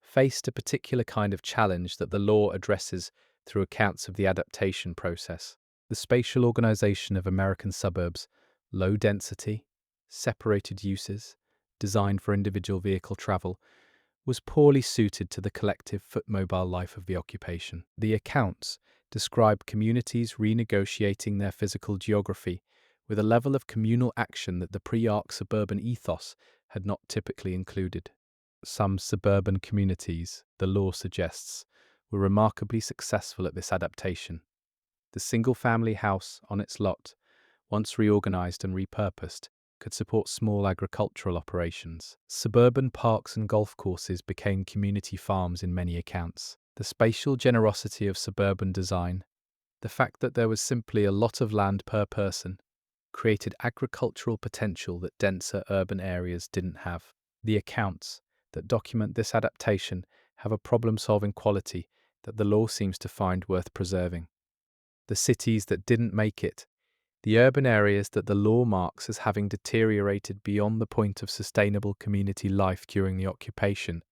faced a particular kind of challenge that the law addresses through accounts of the adaptation process. The spatial organization of American suburbs, low density, separated uses, designed for individual vehicle travel, was poorly suited to the collective footmobile life of the occupation. The accounts describe communities renegotiating their physical geography with a level of communal action that the pre-arc suburban ethos had not typically included. Some suburban communities, the law suggests, were remarkably successful at this adaptation. The single-family house on its lot, once reorganized and repurposed, could support small agricultural operations. Suburban parks and golf courses became community farms in many accounts. The spatial generosity of suburban design, the fact that there was simply a lot of land per person, created agricultural potential that denser urban areas didn't have. The accounts that document this adaptation have a problem-solving quality that the law seems to find worth preserving. The cities that didn't make it, the urban areas that the law marks as having deteriorated beyond the point of sustainable community life during the occupation,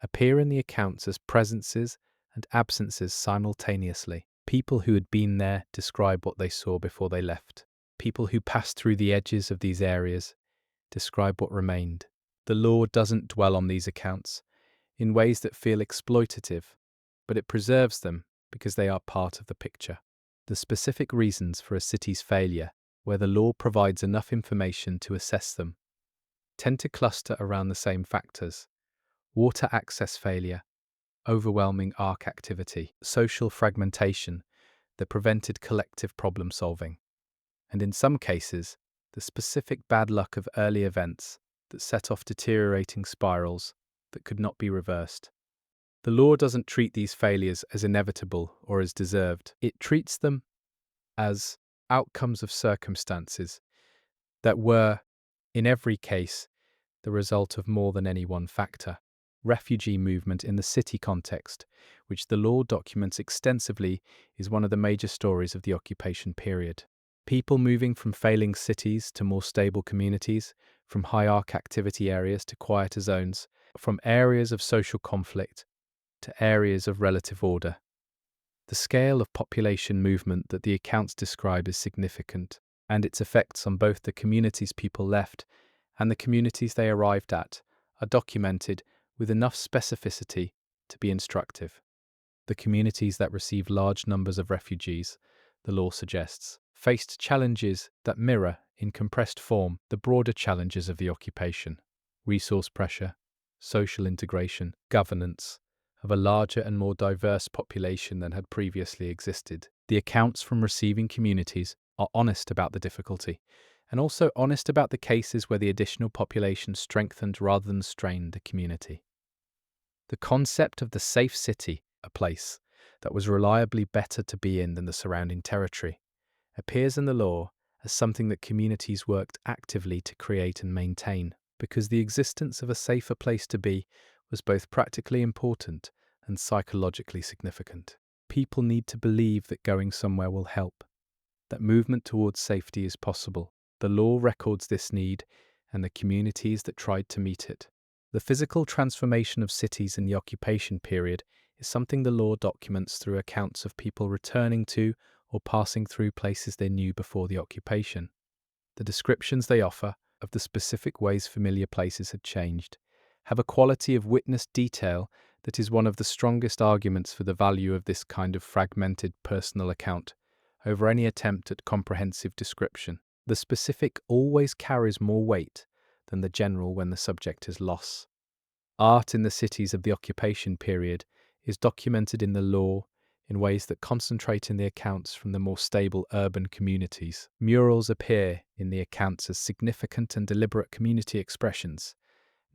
appear in the accounts as presences and absences simultaneously. People who had been there describe what they saw before they left. People who passed through the edges of these areas describe what remained. The law doesn't dwell on these accounts in ways that feel exploitative, but it preserves them because they are part of the picture. The specific reasons for a city's failure, where the law provides enough information to assess them, tend to cluster around the same factors: water access failure, overwhelming arc activity, social fragmentation that prevented collective problem solving, and in some cases, the specific bad luck of early events that set off deteriorating spirals that could not be reversed. The law doesn't treat these failures as inevitable or as deserved. It treats them as outcomes of circumstances that were, in every case, the result of more than any one factor. Refugee movement in the city context, which the law documents extensively, is one of the major stories of the occupation period. People moving from failing cities to more stable communities, from high-arc activity areas to quieter zones, from areas of social conflict to areas of relative order. The scale of population movement that the accounts describe is significant, and its effects on both the communities people left and the communities they arrived at are documented with enough specificity to be instructive. The communities that received large numbers of refugees, the law suggests, faced challenges that mirror, in compressed form, the broader challenges of the occupation: resource pressure, social integration, governance, of a larger and more diverse population than had previously existed. The accounts from receiving communities are honest about the difficulty, and also honest about the cases where the additional population strengthened rather than strained the community. The concept of the safe city, a place that was reliably better to be in than the surrounding territory, appears in the law as something that communities worked actively to create and maintain, because the existence of a safer place to be was both practically important and psychologically significant. People need to believe that going somewhere will help, that movement towards safety is possible. The law records this need and the communities that tried to meet it. The physical transformation of cities in the occupation period is something the law documents through accounts of people returning to or passing through places they knew before the occupation. The descriptions they offer of the specific ways familiar places had changed have a quality of witnessed detail that is one of the strongest arguments for the value of this kind of fragmented personal account over any attempt at comprehensive description. The specific always carries more weight than the general when the subject is loss. Art in the cities of the occupation period is documented in the law in ways that concentrate in the accounts from the more stable urban communities. Murals appear in the accounts as significant and deliberate community expressions,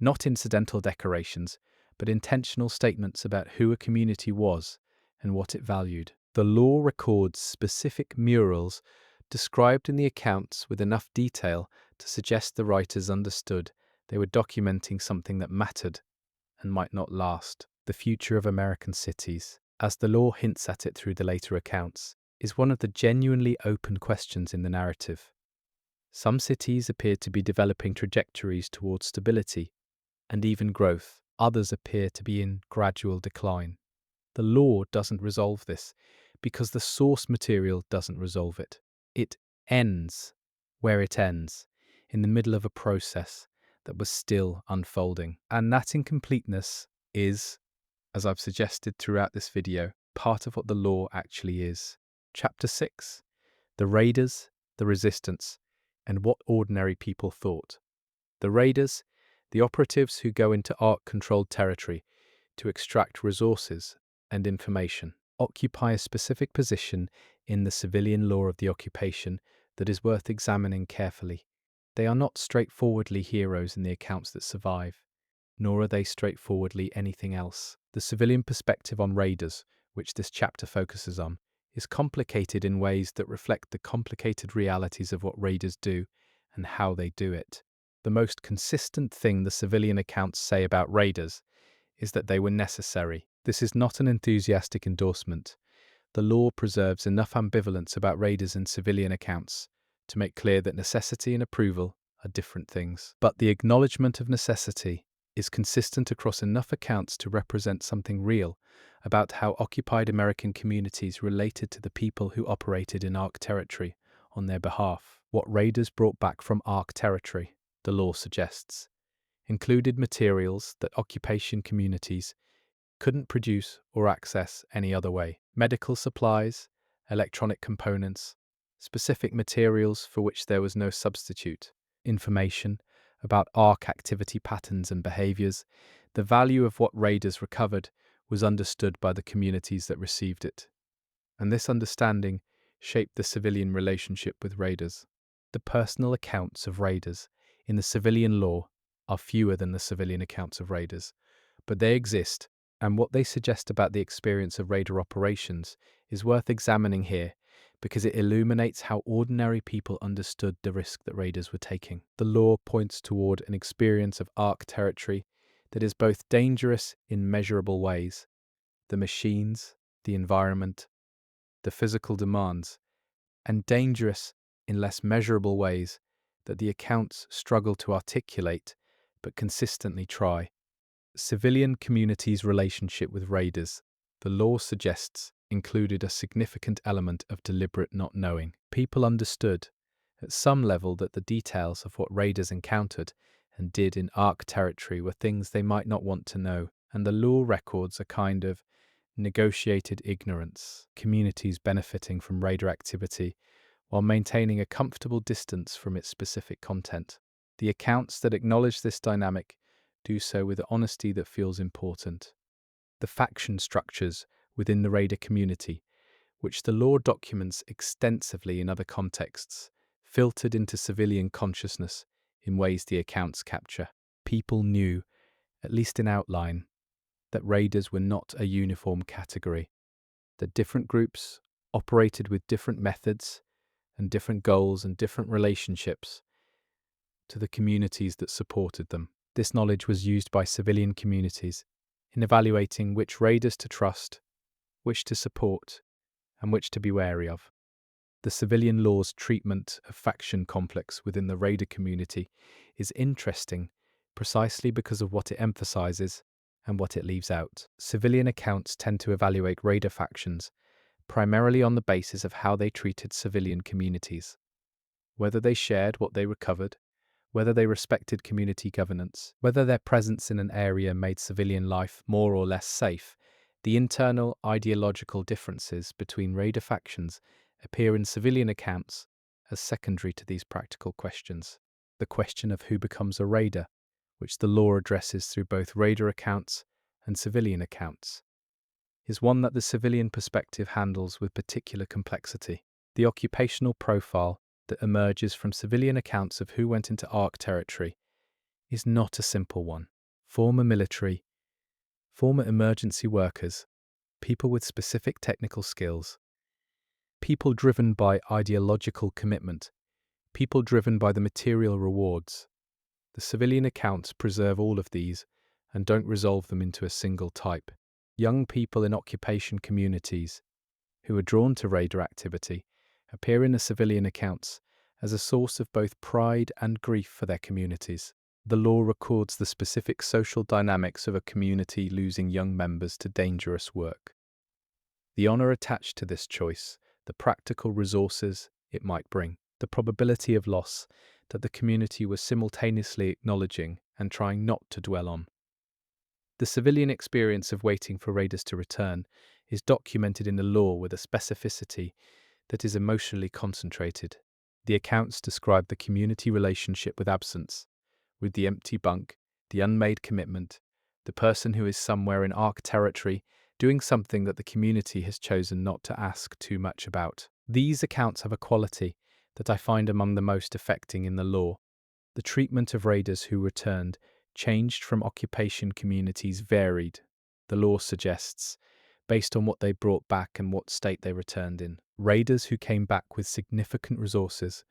not incidental decorations, but intentional statements about who a community was and what it valued. The law records specific murals described in the accounts with enough detail to suggest the writers understood they were documenting something that mattered and might not last. The future of American cities, as the law hints at it through the later accounts, is one of the genuinely open questions in the narrative. Some cities appear to be developing trajectories towards stability and even growth. Others appear to be in gradual decline. The law doesn't resolve this because the source material doesn't resolve it. It ends where it ends, in the middle of a process that was still unfolding. And that incompleteness is, as I've suggested throughout this video, part of what the law actually is. Chapter 6: The Raiders, the Resistance, and What Ordinary People Thought. The raiders, the operatives who go into ARC-controlled territory to extract resources and information, occupy a specific position in the civilian law of the occupation that is worth examining carefully. They are not straightforwardly heroes in the accounts that survive, nor are they straightforwardly anything else. The civilian perspective on raiders, which this chapter focuses on, is complicated in ways that reflect the complicated realities of what raiders do and how they do it. The most consistent thing the civilian accounts say about raiders is that they were necessary. This is not an enthusiastic endorsement. The law preserves enough ambivalence about raiders in civilian accounts to make clear that necessity and approval are different things. But the acknowledgement of necessity is consistent across enough accounts to represent something real about how occupied American communities related to the people who operated in ARC territory on their behalf. What raiders brought back from ARC territory, the law suggests, included materials that occupation communities couldn't produce or access any other way. Medical supplies, electronic components, specific materials for which there was no substitute, information about ARC activity patterns and behaviors. The value of what raiders recovered was understood by the communities that received it, and this understanding shaped the civilian relationship with raiders. The personal accounts of raiders in the civilian law are fewer than the civilian accounts of raiders, but they exist, and what they suggest about the experience of raider operations is worth examining here because it illuminates how ordinary people understood the risk that raiders were taking. The law points toward an experience of ARC territory that is both dangerous in measurable ways, the machines, the environment, the physical demands, and dangerous in less measurable ways that the accounts struggle to articulate but consistently try. Civilian communities' relationship with raiders, the law suggests, included a significant element of deliberate not knowing. People understood, at some level, that the details of what raiders encountered and did in ARC territory were things they might not want to know, and the law records a kind of negotiated ignorance, communities benefiting from raider activity while maintaining a comfortable distance from its specific content. The accounts that acknowledge this dynamic do so with honesty that feels important. The faction structures within the raider community, which the law documents extensively in other contexts, filtered into civilian consciousness in ways the accounts capture. People knew, at least in outline, that raiders were not a uniform category, that different groups operated with different methods and different goals and different relationships to the communities that supported them. This knowledge was used by civilian communities in evaluating which raiders to trust, which to support, and which to be wary of. The civilian law's treatment of faction conflicts within the raider community is interesting precisely because of what it emphasizes and what it leaves out. Civilian accounts tend to evaluate raider factions primarily on the basis of how they treated civilian communities, whether they shared what they recovered, whether they respected community governance, whether their presence in an area made civilian life more or less safe. The internal ideological differences between raider factions appear in civilian accounts as secondary to these practical questions. The question of who becomes a raider, which the law addresses through both raider accounts and civilian accounts, is one that the civilian perspective handles with particular complexity. The occupational profile that emerges from civilian accounts of who went into ARC territory is not a simple one. Former military, former emergency workers, people with specific technical skills, people driven by ideological commitment, people driven by the material rewards. The civilian accounts preserve all of these and don't resolve them into a single type. Young people in occupation communities who are drawn to raider activity appear in the civilian accounts as a source of both pride and grief for their communities. The law records the specific social dynamics of a community losing young members to dangerous work. The honor attached to this choice, the practical resources it might bring, the probability of loss that the community was simultaneously acknowledging and trying not to dwell on. The civilian experience of waiting for raiders to return is documented in the law with a specificity that is emotionally concentrated. The accounts describe the community relationship with absence, with the empty bunk, the unmade commitment, the person who is somewhere in Ark territory doing something that the community has chosen not to ask too much about. These accounts have a quality that I find among the most affecting in the law. The treatment of raiders who returned, changed from occupation communities varied, the law suggests, based on what they brought back and what state they returned in. Raiders who came back with significant resources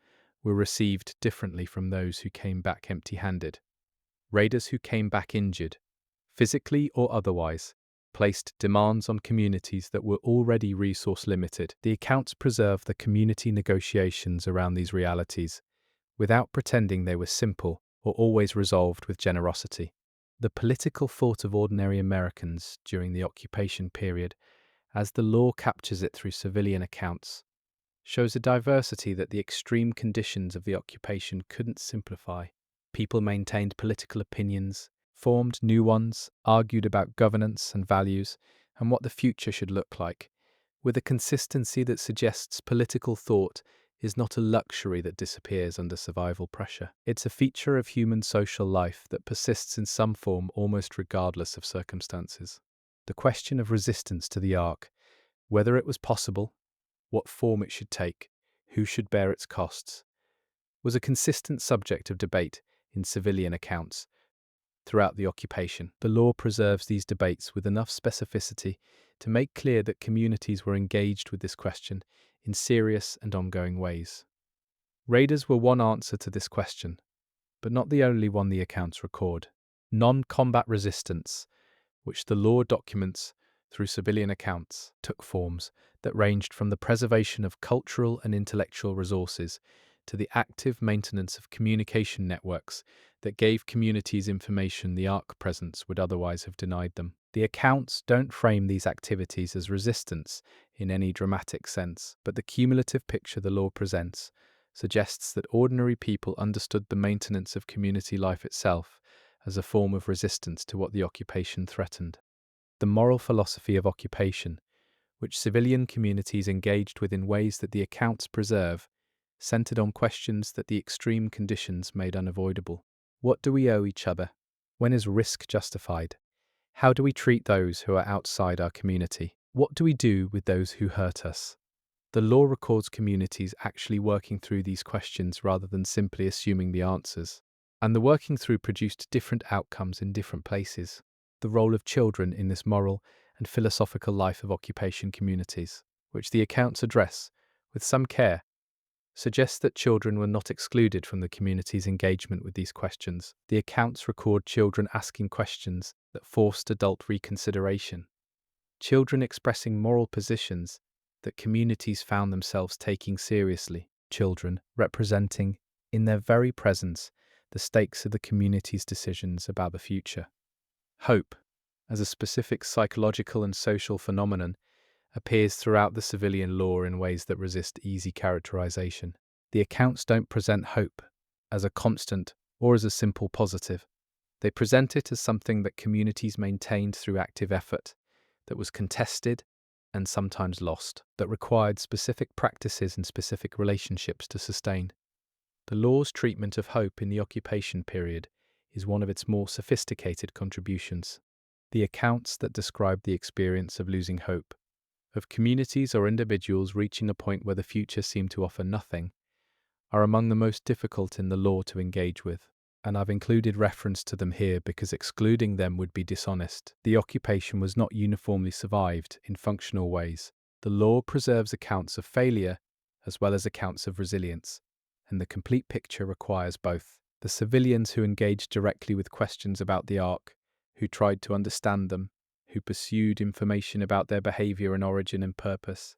were received differently from those who came back empty-handed. Raiders who came back injured, physically or otherwise, placed demands on communities that were already resource limited. The accounts preserve the community negotiations around these realities, without pretending they were simple or always resolved with generosity. The political thought of ordinary Americans during the occupation period, as the law captures it through civilian accounts, shows a diversity that the extreme conditions of the occupation couldn't simplify. People maintained political opinions, formed new ones, argued about governance and values, and what the future should look like, with a consistency that suggests political thought is not a luxury that disappears under survival pressure. It's a feature of human social life that persists in some form almost regardless of circumstances. The question of resistance to the Ark, whether it was possible, what form it should take, who should bear its costs, was a consistent subject of debate in civilian accounts throughout the occupation. The law preserves these debates with enough specificity to make clear that communities were engaged with this question in serious and ongoing ways. Raiders were one answer to this question, but not the only one the accounts record. Non-combat resistance, which the law documents through civilian accounts, took forms that ranged from the preservation of cultural and intellectual resources to the active maintenance of communication networks that gave communities information the Ark presence would otherwise have denied them. The accounts don't frame these activities as resistance in any dramatic sense, but the cumulative picture the law presents suggests that ordinary people understood the maintenance of community life itself as a form of resistance to what the occupation threatened. The moral philosophy of occupation, which civilian communities engaged with in ways that the accounts preserve, centered on questions that the extreme conditions made unavoidable. What do we owe each other? When is risk justified? How do we treat those who are outside our community? What do we do with those who hurt us? The law records communities actually working through these questions rather than simply assuming the answers. And the working through produced different outcomes in different places. The role of children in this moral and philosophical life of occupation communities, which the accounts address with some care, suggests that children were not excluded from the community's engagement with these questions. The accounts record children asking questions that forced adult reconsideration, children expressing moral positions that communities found themselves taking seriously, children representing, in their very presence, the stakes of the community's decisions about the future. Hope, as a specific psychological and social phenomenon, appears throughout the civilian law in ways that resist easy characterization. The accounts don't present hope as a constant or as a simple positive. They present it as something that communities maintained through active effort, that was contested and sometimes lost, that required specific practices and specific relationships to sustain. The law's treatment of hope in the occupation period is one of its more sophisticated contributions. The accounts that describe the experience of losing hope, of communities or individuals reaching a point where the future seemed to offer nothing, are among the most difficult in the law to engage with, and I've included reference to them here because excluding them would be dishonest. The occupation was not uniformly survived in functional ways. The law preserves accounts of failure as well as accounts of resilience, and the complete picture requires both. The civilians who engaged directly with questions about the Ark, who tried to understand them, who pursued information about their behavior and origin and purpose,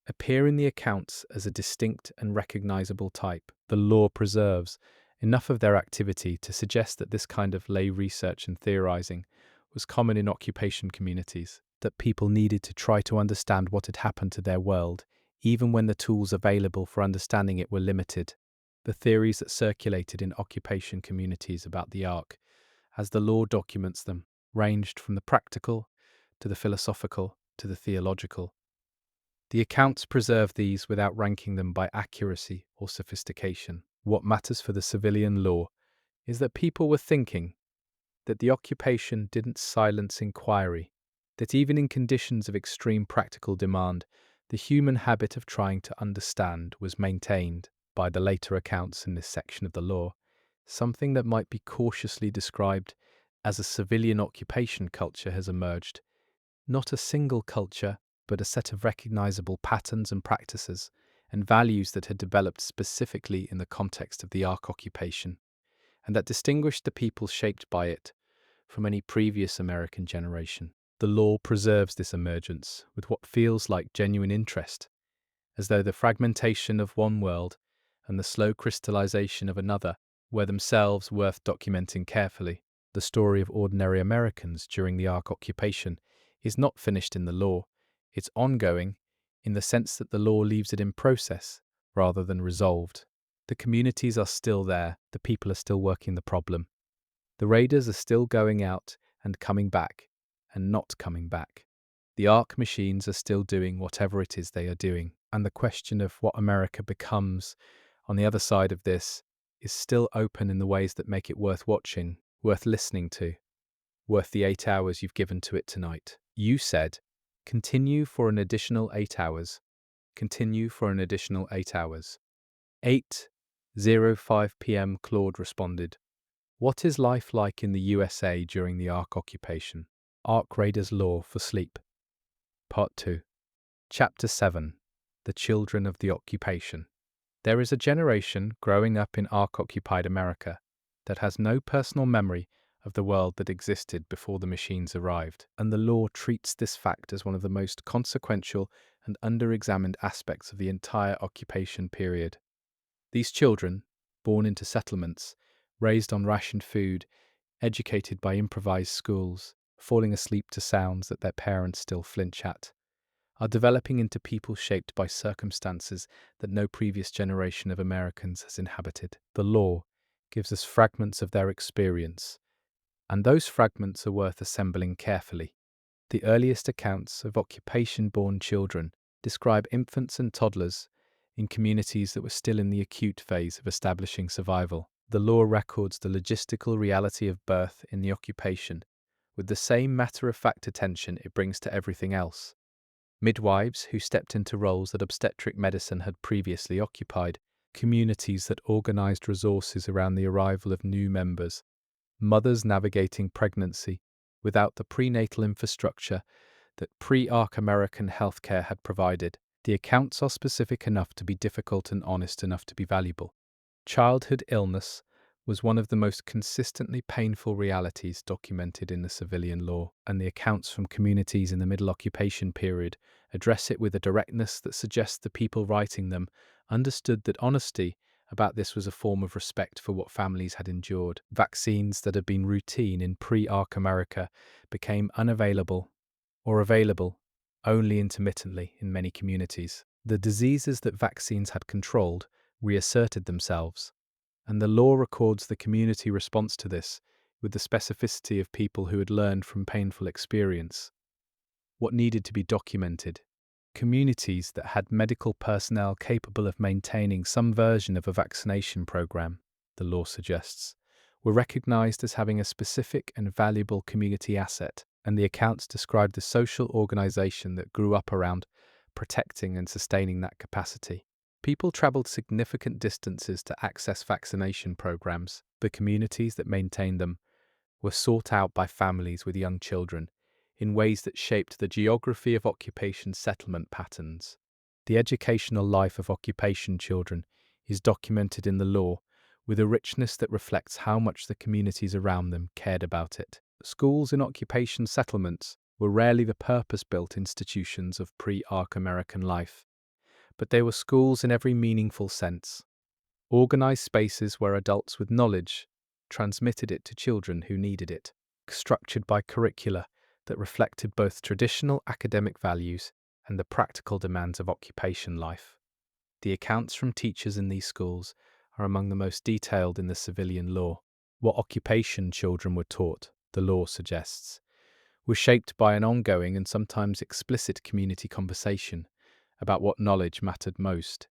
appear in the accounts as a distinct and recognizable type. The law preserves enough of their activity to suggest that this kind of lay research and theorizing was common in occupation communities, that people needed to try to understand what had happened to their world, even when the tools available for understanding it were limited. The theories that circulated in occupation communities about the Ark, as the law documents them, ranged from the practical to the philosophical, to the theological. The accounts preserve these without ranking them by accuracy or sophistication. What matters for the civilian law is that people were thinking, that the occupation didn't silence inquiry, that even in conditions of extreme practical demand, the human habit of trying to understand was maintained. By the later accounts in this section of the law, something that might be cautiously described as a civilian occupation culture has emerged. Not a single culture, but a set of recognizable patterns and practices and values that had developed specifically in the context of the Ark occupation, and that distinguished the people shaped by it from any previous American generation. The law preserves this emergence with what feels like genuine interest, as though the fragmentation of one world and the slow crystallization of another were themselves worth documenting carefully. The story of ordinary Americans during the Ark occupation is not finished in the law, it's ongoing in the sense that the law leaves it in process rather than resolved. The communities are still there, the people are still working the problem. The raiders are still going out and coming back and not coming back. The Ark machines are still doing whatever it is they are doing, and the question of what America becomes on the other side of this is still open in the ways that make it worth watching, worth listening to, worth the 8 hours you've given to it tonight. You said, continue for an additional 8 hours. Continue for an additional 8 hours. 8:05 p.m. Claude responded. What is life like in the USA during the Ark occupation? Ark Raiders Law for Sleep. Part 2. Chapter 7. The Children of the Occupation. There is a generation growing up in Ark-occupied America that has no personal memory of the world that existed before the machines arrived, and the law treats this fact as one of the most consequential and under-examined aspects of the entire occupation period. These children, born into settlements, raised on rationed food, educated by improvised schools, falling asleep to sounds that their parents still flinch at, are developing into people shaped by circumstances that no previous generation of Americans has inhabited. The law gives us fragments of their experience, and those fragments are worth assembling carefully. The earliest accounts of occupation-born children describe infants and toddlers in communities that were still in the acute phase of establishing survival. The law records the logistical reality of birth in the occupation with the same matter-of-fact attention it brings to everything else. Midwives who stepped into roles that obstetric medicine had previously occupied, communities that organized resources around the arrival of new members, mothers navigating pregnancy without the prenatal infrastructure that pre-Ark American healthcare had provided. The accounts are specific enough to be difficult and honest enough to be valuable. Childhood illness was one of the most consistently painful realities documented in the civilian law, and the accounts from communities in the Middle Occupation period address it with a directness that suggests the people writing them understood that honesty about this was a form of respect for what families had endured. Vaccines that had been routine in pre-Ark America became unavailable or available only intermittently in many communities. The diseases that vaccines had controlled reasserted themselves, and the law records the community response to this with the specificity of people who had learned from painful experience. What needed to be documented? Communities that had medical personnel capable of maintaining some version of a vaccination program, the law suggests, were recognized as having a specific and valuable community asset, and the accounts described the social organization that grew up around protecting and sustaining that capacity. People traveled significant distances to access vaccination programs. The communities that maintained them were sought out by families with young children in ways that shaped the geography of occupation settlement patterns. The educational life of occupation children is documented in the law with a richness that reflects how much the communities around them cared about it. Schools in occupation settlements were rarely the purpose-built institutions of pre-Ark American life, but they were schools in every meaningful sense. Organized spaces where adults with knowledge transmitted it to children who needed it, structured by curricula that reflected both traditional academic values and the practical demands of occupation life. The accounts from teachers in these schools are among the most detailed in the civilian law. What occupation children were taught, the law suggests, was shaped by an ongoing and sometimes explicit community conversation about what knowledge mattered most.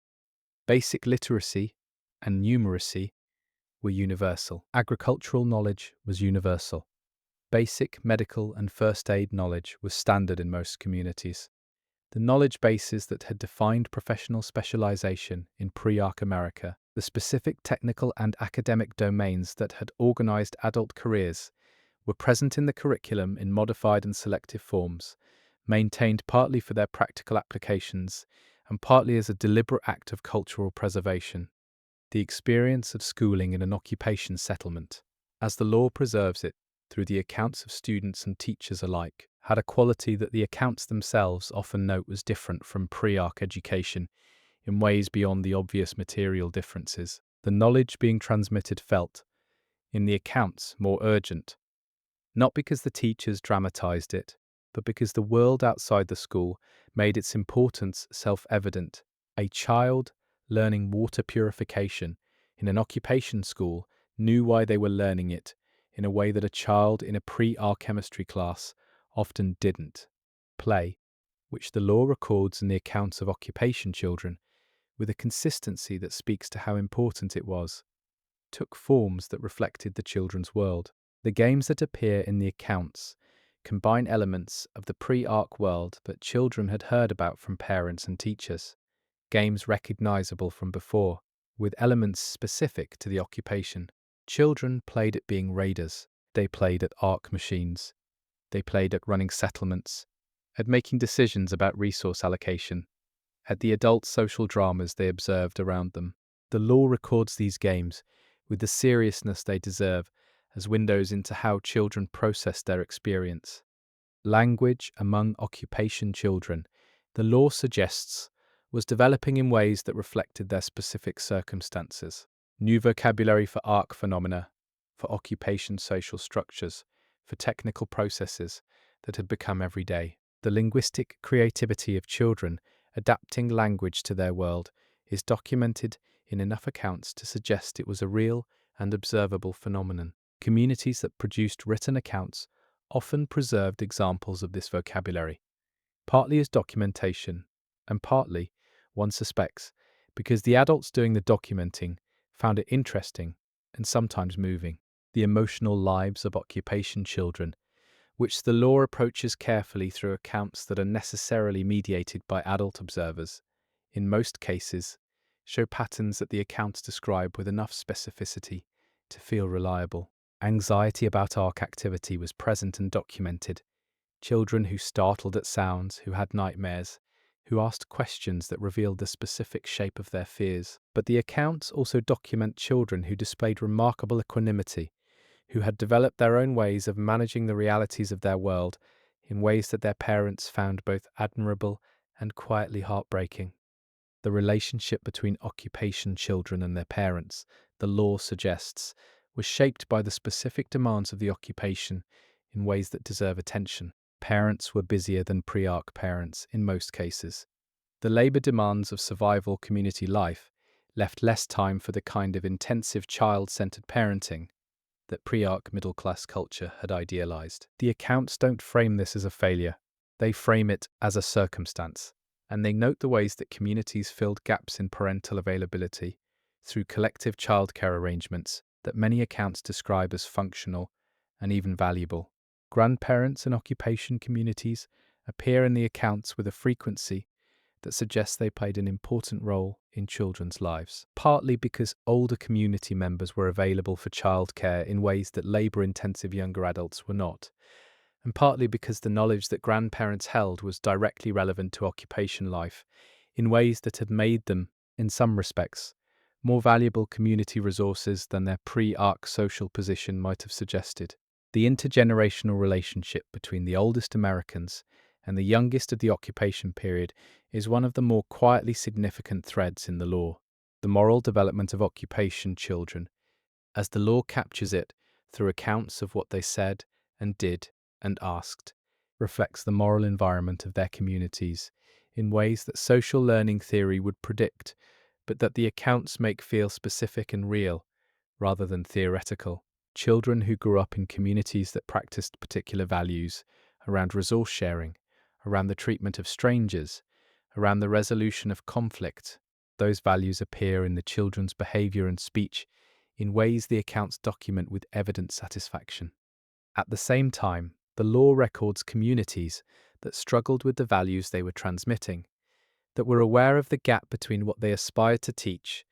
Basic literacy and numeracy were universal. Agricultural knowledge was universal. Basic medical and first aid knowledge was standard in most communities. The knowledge bases that had defined professional specialization in pre-Arc America, the specific technical and academic domains that had organized adult careers, were present in the curriculum in modified and selective forms, maintained partly for their practical applications and partly as a deliberate act of cultural preservation. The experience of schooling in an occupation settlement, as the law preserves it through the accounts of students and teachers alike, had a quality that the accounts themselves often note was different from pre-Arc education in ways beyond the obvious material differences. The knowledge being transmitted felt, in the accounts, more urgent, not because the teachers dramatized it, but because the world outside the school made its importance self-evident. A child learning water purification in an occupation school knew why they were learning it in a way that a child in a pre-Arc chemistry class often didn't. Play, which the law records in the accounts of occupation children, with a consistency that speaks to how important it was, took forms that reflected the children's world. The games that appear in the accounts combine elements of the pre-Arc world that children had heard about from parents and teachers, games recognizable from before, with elements specific to the occupation. Children played at being raiders, they played at Arc machines, they played at running settlements, at making decisions about resource allocation, at the adult social dramas they observed around them. The law records these games with the seriousness they deserve as windows into how children process their experience. Language among occupation children, the law suggests, was developing in ways that reflected their specific circumstances. New vocabulary for Arc phenomena, for occupation social structures, for technical processes that had become everyday. The linguistic creativity of children adapting language to their world is documented in enough accounts to suggest it was a real and observable phenomenon. Communities that produced written accounts often preserved examples of this vocabulary, partly as documentation, and partly, one suspects, because the adults doing the documenting found it interesting and sometimes moving. The emotional lives of occupation children, which the law approaches carefully through accounts that are necessarily mediated by adult observers, in most cases, show patterns that the accounts describe with enough specificity to feel reliable. Anxiety about Arc activity was present and documented. Children who startled at sounds, who had nightmares, who asked questions that revealed the specific shape of their fears. But the accounts also document children who displayed remarkable equanimity, who had developed their own ways of managing the realities of their world in ways that their parents found both admirable and quietly heartbreaking. The relationship between occupation children and their parents, the law suggests, was shaped by the specific demands of the occupation in ways that deserve attention. Parents were busier than pre-Arc parents in most cases. The labor demands of survival community life left less time for the kind of intensive child-centered parenting that pre-Arc middle-class culture had idealized. The accounts don't frame this as a failure. They frame it as a circumstance, and they note the ways that communities filled gaps in parental availability through collective childcare arrangements that many accounts describe as functional and even valuable. Grandparents in occupation communities appear in the accounts with a frequency that suggests they played an important role in children's lives, partly because older community members were available for childcare in ways that labor-intensive younger adults were not, and partly because the knowledge that grandparents held was directly relevant to occupation life in ways that had made them, in some respects, more valuable community resources than their pre-Arc social position might have suggested. The intergenerational relationship between the oldest Americans and the youngest of the occupation period is one of the more quietly significant threads in the law. The moral development of occupation children, as the law captures it through accounts of what they said and did and asked, reflects the moral environment of their communities in ways that social learning theory would predict, but that the accounts make feel specific and real, rather than theoretical. Children who grew up in communities that practiced particular values around resource sharing, around the treatment of strangers, around the resolution of conflict. Those values appear in the children's behavior and speech in ways the accounts document with evident satisfaction. At the same time, the law records communities that struggled with the values they were transmitting, that were aware of the gap between what they aspired to teach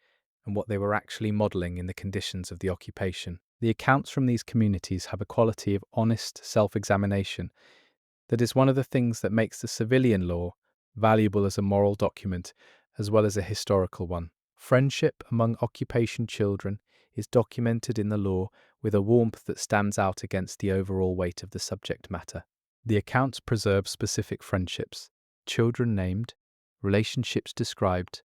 and what they were actually modelling in the conditions of the occupation. The accounts from these communities have a quality of honest self-examination that is one of the things that makes the civilian law valuable as a moral document as well as a historical one. Friendship among occupation children is documented in the law with a warmth that stands out against the overall weight of the subject matter. The accounts preserve specific friendships, children named, relationships described,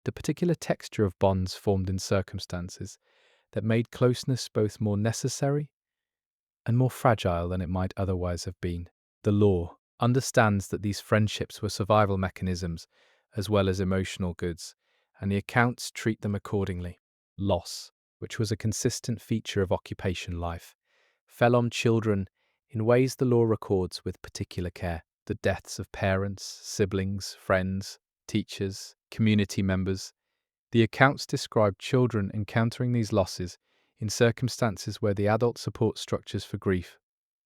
the particular texture of bonds formed in circumstances that made closeness both more necessary and more fragile than it might otherwise have been. The law understands that these friendships were survival mechanisms as well as emotional goods, and the accounts treat them accordingly. Loss, which was a consistent feature of occupation life, fell on children in ways the law records with particular care. The deaths of parents, siblings, friends, teachers, community members. The accounts describe children encountering these losses in circumstances where the adult support structures for grief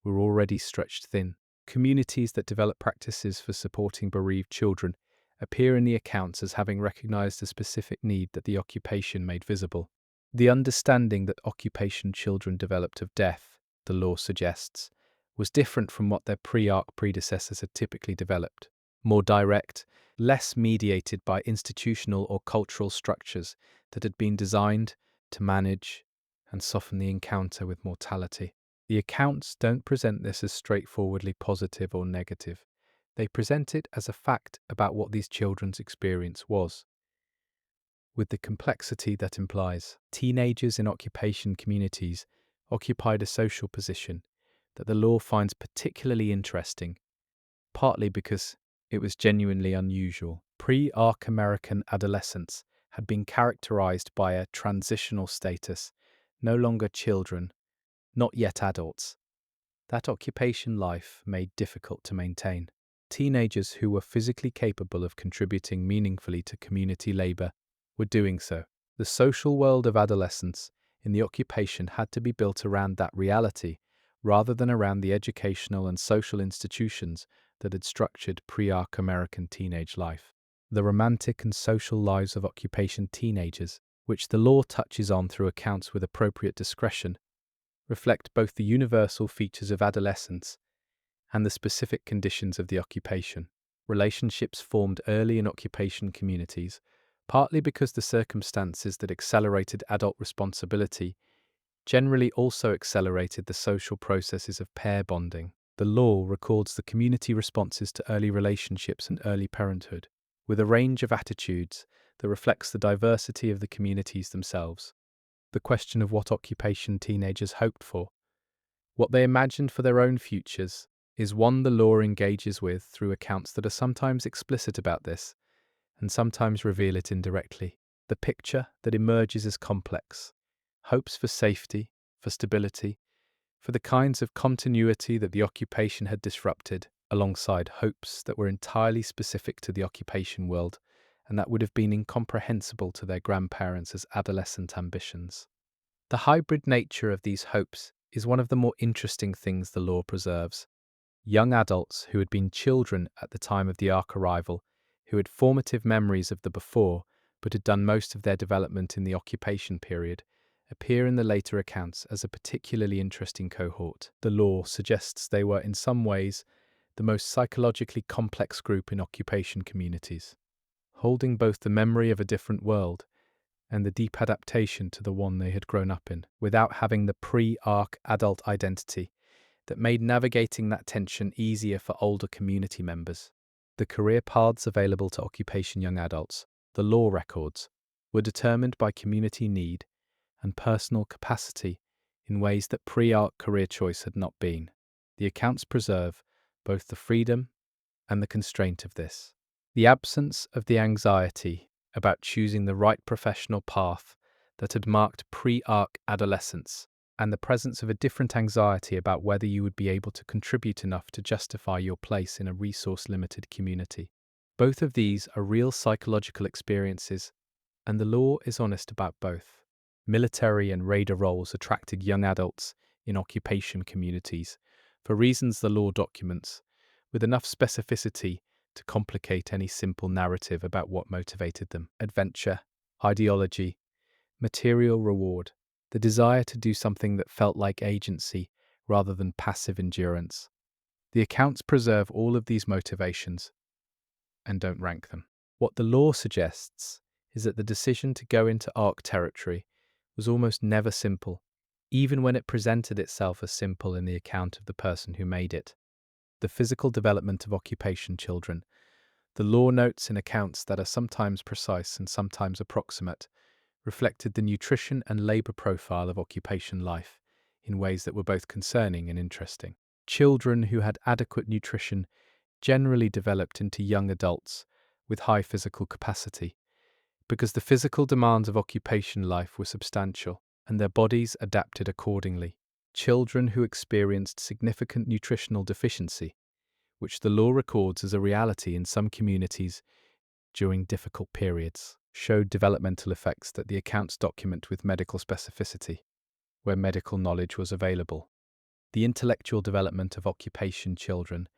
were already stretched thin. Communities that develop practices for supporting bereaved children appear in the accounts as having recognized a specific need that the occupation made visible. The understanding that occupation children developed of death, the law suggests, was different from what their pre-arc predecessors had typically developed. More direct, less mediated by institutional or cultural structures that had been designed to manage and soften the encounter with mortality. The accounts don't present this as straightforwardly positive or negative. They present it as a fact about what these children's experience was, with the complexity that implies. Teenagers in occupation communities occupied a social position that the law finds particularly interesting, partly because it was genuinely unusual. Pre-arc American adolescents had been characterized by a transitional status, no longer children, not yet adults. That occupation life made difficult to maintain. Teenagers who were physically capable of contributing meaningfully to community labor were doing so. The social world of adolescence in the occupation had to be built around that reality, rather than around the educational and social institutions that had structured pre-arc American teenage life. The romantic and social lives of occupation teenagers, which the law touches on through accounts with appropriate discretion, reflect both the universal features of adolescence and the specific conditions of the occupation. Relationships formed early in occupation communities, partly because the circumstances that accelerated adult responsibility generally also accelerated the social processes of pair bonding. The law records the community responses to early relationships and early parenthood, with a range of attitudes that reflects the diversity of the communities themselves. The question of what occupation teenagers hoped for, what they imagined for their own futures, is one the law engages with through accounts that are sometimes explicit about this and sometimes reveal it indirectly. The picture that emerges is complex. Hopes for safety, for stability, for the kinds of continuity that the occupation had disrupted, alongside hopes that were entirely specific to the occupation world and that would have been incomprehensible to their grandparents as adolescent ambitions. The hybrid nature of these hopes is one of the more interesting things the law preserves. Young adults who had been children at the time of the arc arrival, who had formative memories of the before, but had done most of their development in the occupation period, appear in the later accounts as a particularly interesting cohort. The law suggests they were in some ways the most psychologically complex group in occupation communities, holding both the memory of a different world and the deep adaptation to the one they had grown up in, without having the pre-arc adult identity that made navigating that tension easier for older community members. The career paths available to occupation young adults, the law records, were determined by community need and personal capacity in ways that pre-arc career choice had not been. The accounts preserve both the freedom and the constraint of this. The absence of the anxiety about choosing the right professional path that had marked pre-arc adolescence and the presence of a different anxiety about whether you would be able to contribute enough to justify your place in a resource-limited community. Both of these are real psychological experiences, and the law is honest about both. Military and raider roles attracted young adults in occupation communities for reasons the law documents, with enough specificity to complicate any simple narrative about what motivated them. Adventure, ideology, material reward, the desire to do something that felt like agency rather than passive endurance. The accounts preserve all of these motivations and don't rank them. What the law suggests is that the decision to go into Ark territory was almost never simple, even when it presented itself as simple in the account of the person who made it. The physical development of occupation children. The law notes in accounts that are sometimes precise and sometimes approximate reflected the nutrition and labour profile of occupation life in ways that were both concerning and interesting. Children who had adequate nutrition generally developed into young adults with high physical capacity, because the physical demands of occupation life were substantial and their bodies adapted accordingly. Children who experienced significant nutritional deficiency, which the law records as a reality in some communities during difficult periods, showed developmental effects that the accounts document with medical specificity, where medical knowledge was available. The intellectual development of occupation children,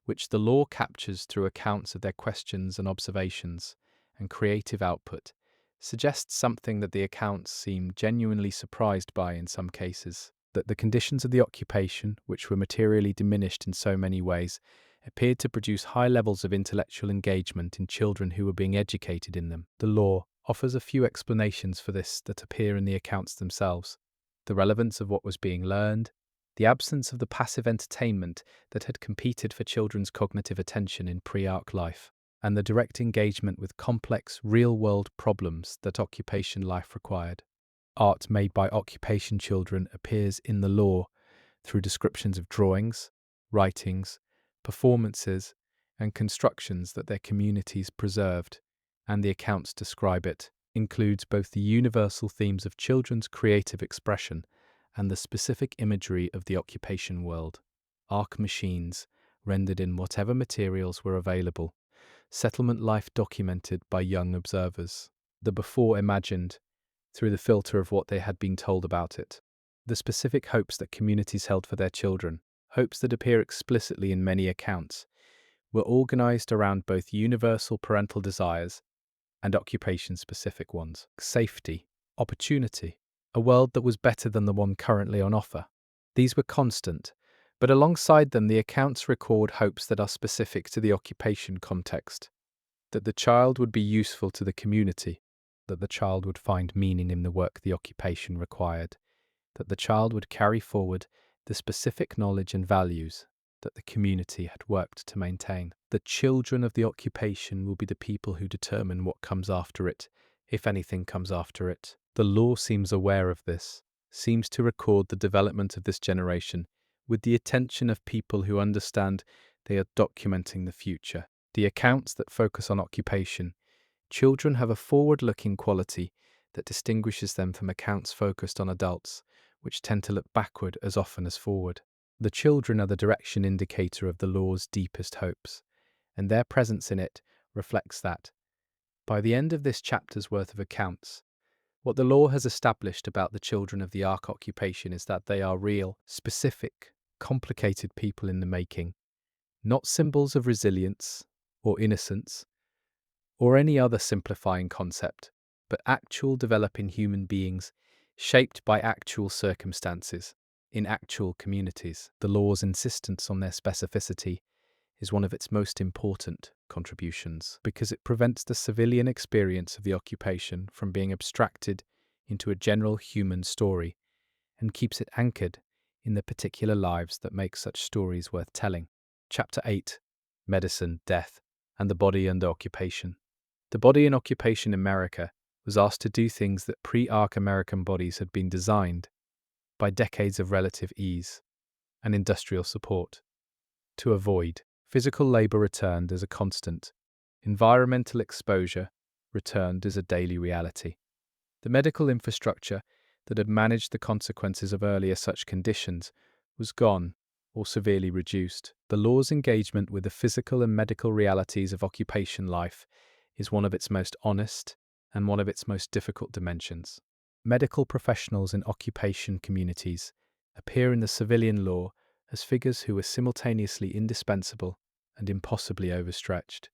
which the law captures through accounts of their questions and observations and creative output, suggests something that the accounts seem genuinely surprised by in some cases, that the conditions of the occupation, which were materially diminished in so many ways, appeared to produce high levels of intellectual engagement in children who were being educated in them. The law offers a few explanations for this that appear in the accounts themselves. The relevance of what was being learned, the absence of the passive entertainment that had competed for children's cognitive attention in pre-Ark life, and the direct engagement with complex, real-world problems that occupation life required. Art made by occupation children appears in the law through descriptions of drawings, writings, performances, and constructions that their communities preserved, and the accounts describe it, includes both the universal themes of children's creative expression and the specific imagery of the occupation world. Ark machines, rendered in whatever materials were available, settlement life documented by young observers, the before imagined through the filter of what they had been told about it, the specific hopes that communities held for their children, hopes that appear explicitly in many accounts, were organized around both universal parental desires and occupation-specific ones. Safety, opportunity, a world that was better than the one currently on offer. These were constant, but alongside them the accounts record hopes that are specific to the occupation context, that the child would be useful to the community, that the child would find meaning in the work the occupation required, that the child would carry forward the specific knowledge and values that the community had worked to maintain. The children of the occupation will be the people who determine what comes after it, if anything comes after it. The law seems aware of this, seems to record the development of this generation with the attention of people who understand they are documenting the future. The accounts that focus on occupation, children have a forward-looking quality that distinguishes them from accounts focused on adults, which tend to look backward as often as forward. The children are the direction indicator of the law's deepest hopes, and their presence in it reflects that. By the end of this chapter's worth of accounts, what the law has established about the children of the Ark occupation is that they are real, specific, complicated people in the making, not symbols of resilience or innocence or any other simplifying concept, but actual developing human beings shaped by actual circumstances in actual communities. The law's insistence on their specificity is one of its most important contributions because it prevents the civilian experience of the occupation from being abstracted into a general human story and keeps it anchored in the particular lives that make such stories worth telling. Chapter 8: Medicine, Death, and the Body Under Occupation. The body in occupation America was asked to do things that pre-Ark American bodies had been designed, by decades of relative ease and industrial support, to avoid. Physical labor returned as a constant. Environmental exposure returned as a daily reality. The medical infrastructure that had managed the consequences of earlier such conditions was gone or severely reduced. The law's engagement with the physical and medical realities of occupation life is one of its most honest and one of its most difficult dimensions. Medical professionals in occupation communities appear in the civilian law as figures who were simultaneously indispensable and impossibly overstretched.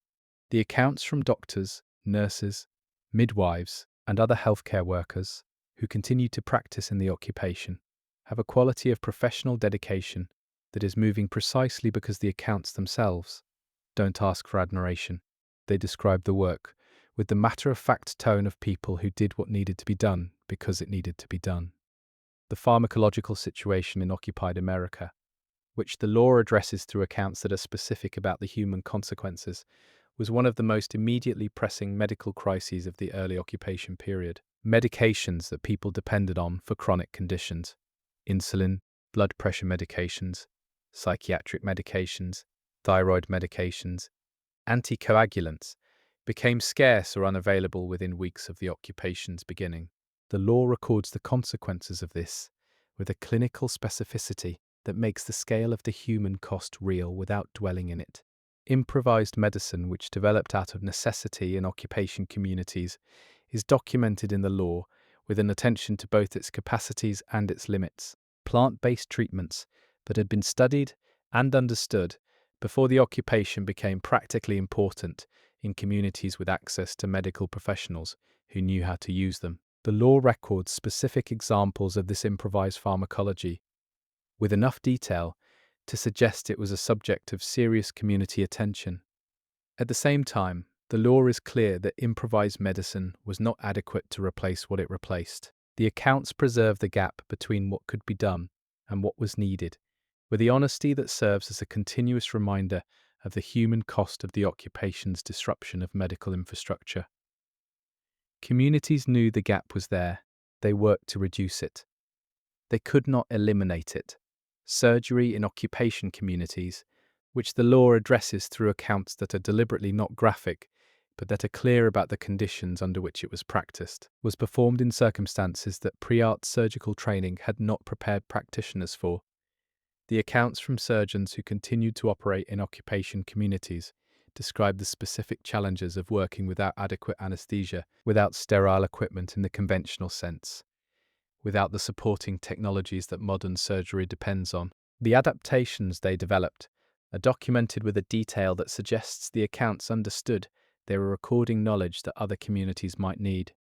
The accounts from doctors, nurses, midwives, and other healthcare workers who continue to practice in the occupation have a quality of professional dedication that is moving precisely because the accounts themselves don't ask for admiration. They describe the work with the matter-of-fact tone of people who did what needed to be done because it needed to be done. The pharmacological situation in occupied America, which the law addresses through accounts that are specific about the human consequences, was one of the most immediately pressing medical crises of the early occupation period. Medications that people depended on for chronic conditions: insulin, blood pressure medications, psychiatric medications, thyroid medications, anticoagulants, became scarce or unavailable within weeks of the occupation's beginning. The law records the consequences of this with a clinical specificity that makes the scale of the human cost real without dwelling in it. Improvised medicine, which developed out of necessity in occupation communities, is documented in the law with an attention to both its capacities and its limits. Plant-based treatments that had been studied and understood before the occupation became practically important in communities with access to medical professionals who knew how to use them. The law records specific examples of this improvised pharmacology with enough detail to suggest it was a subject of serious community attention. At the same time, the law is clear that improvised medicine was not adequate to replace what it replaced. The accounts preserve the gap between what could be done and what was needed, with the honesty that serves as a continuous reminder of the human cost of the occupation's disruption of medical infrastructure. Communities knew the gap was there. They worked to reduce it. They could not eliminate it. Surgery in occupation communities, which the law addresses through accounts that are deliberately not graphic, but that are clear about the conditions under which it was practiced, was performed in circumstances that pre-art surgical training had not prepared practitioners for. The accounts from surgeons who continued to operate in occupation communities describe the specific challenges of working without adequate anesthesia, without sterile equipment in the conventional sense, without the supporting technologies that modern surgery depends on. The adaptations they developed are documented with a detail that suggests the accounts understood they were recording knowledge that other communities might need.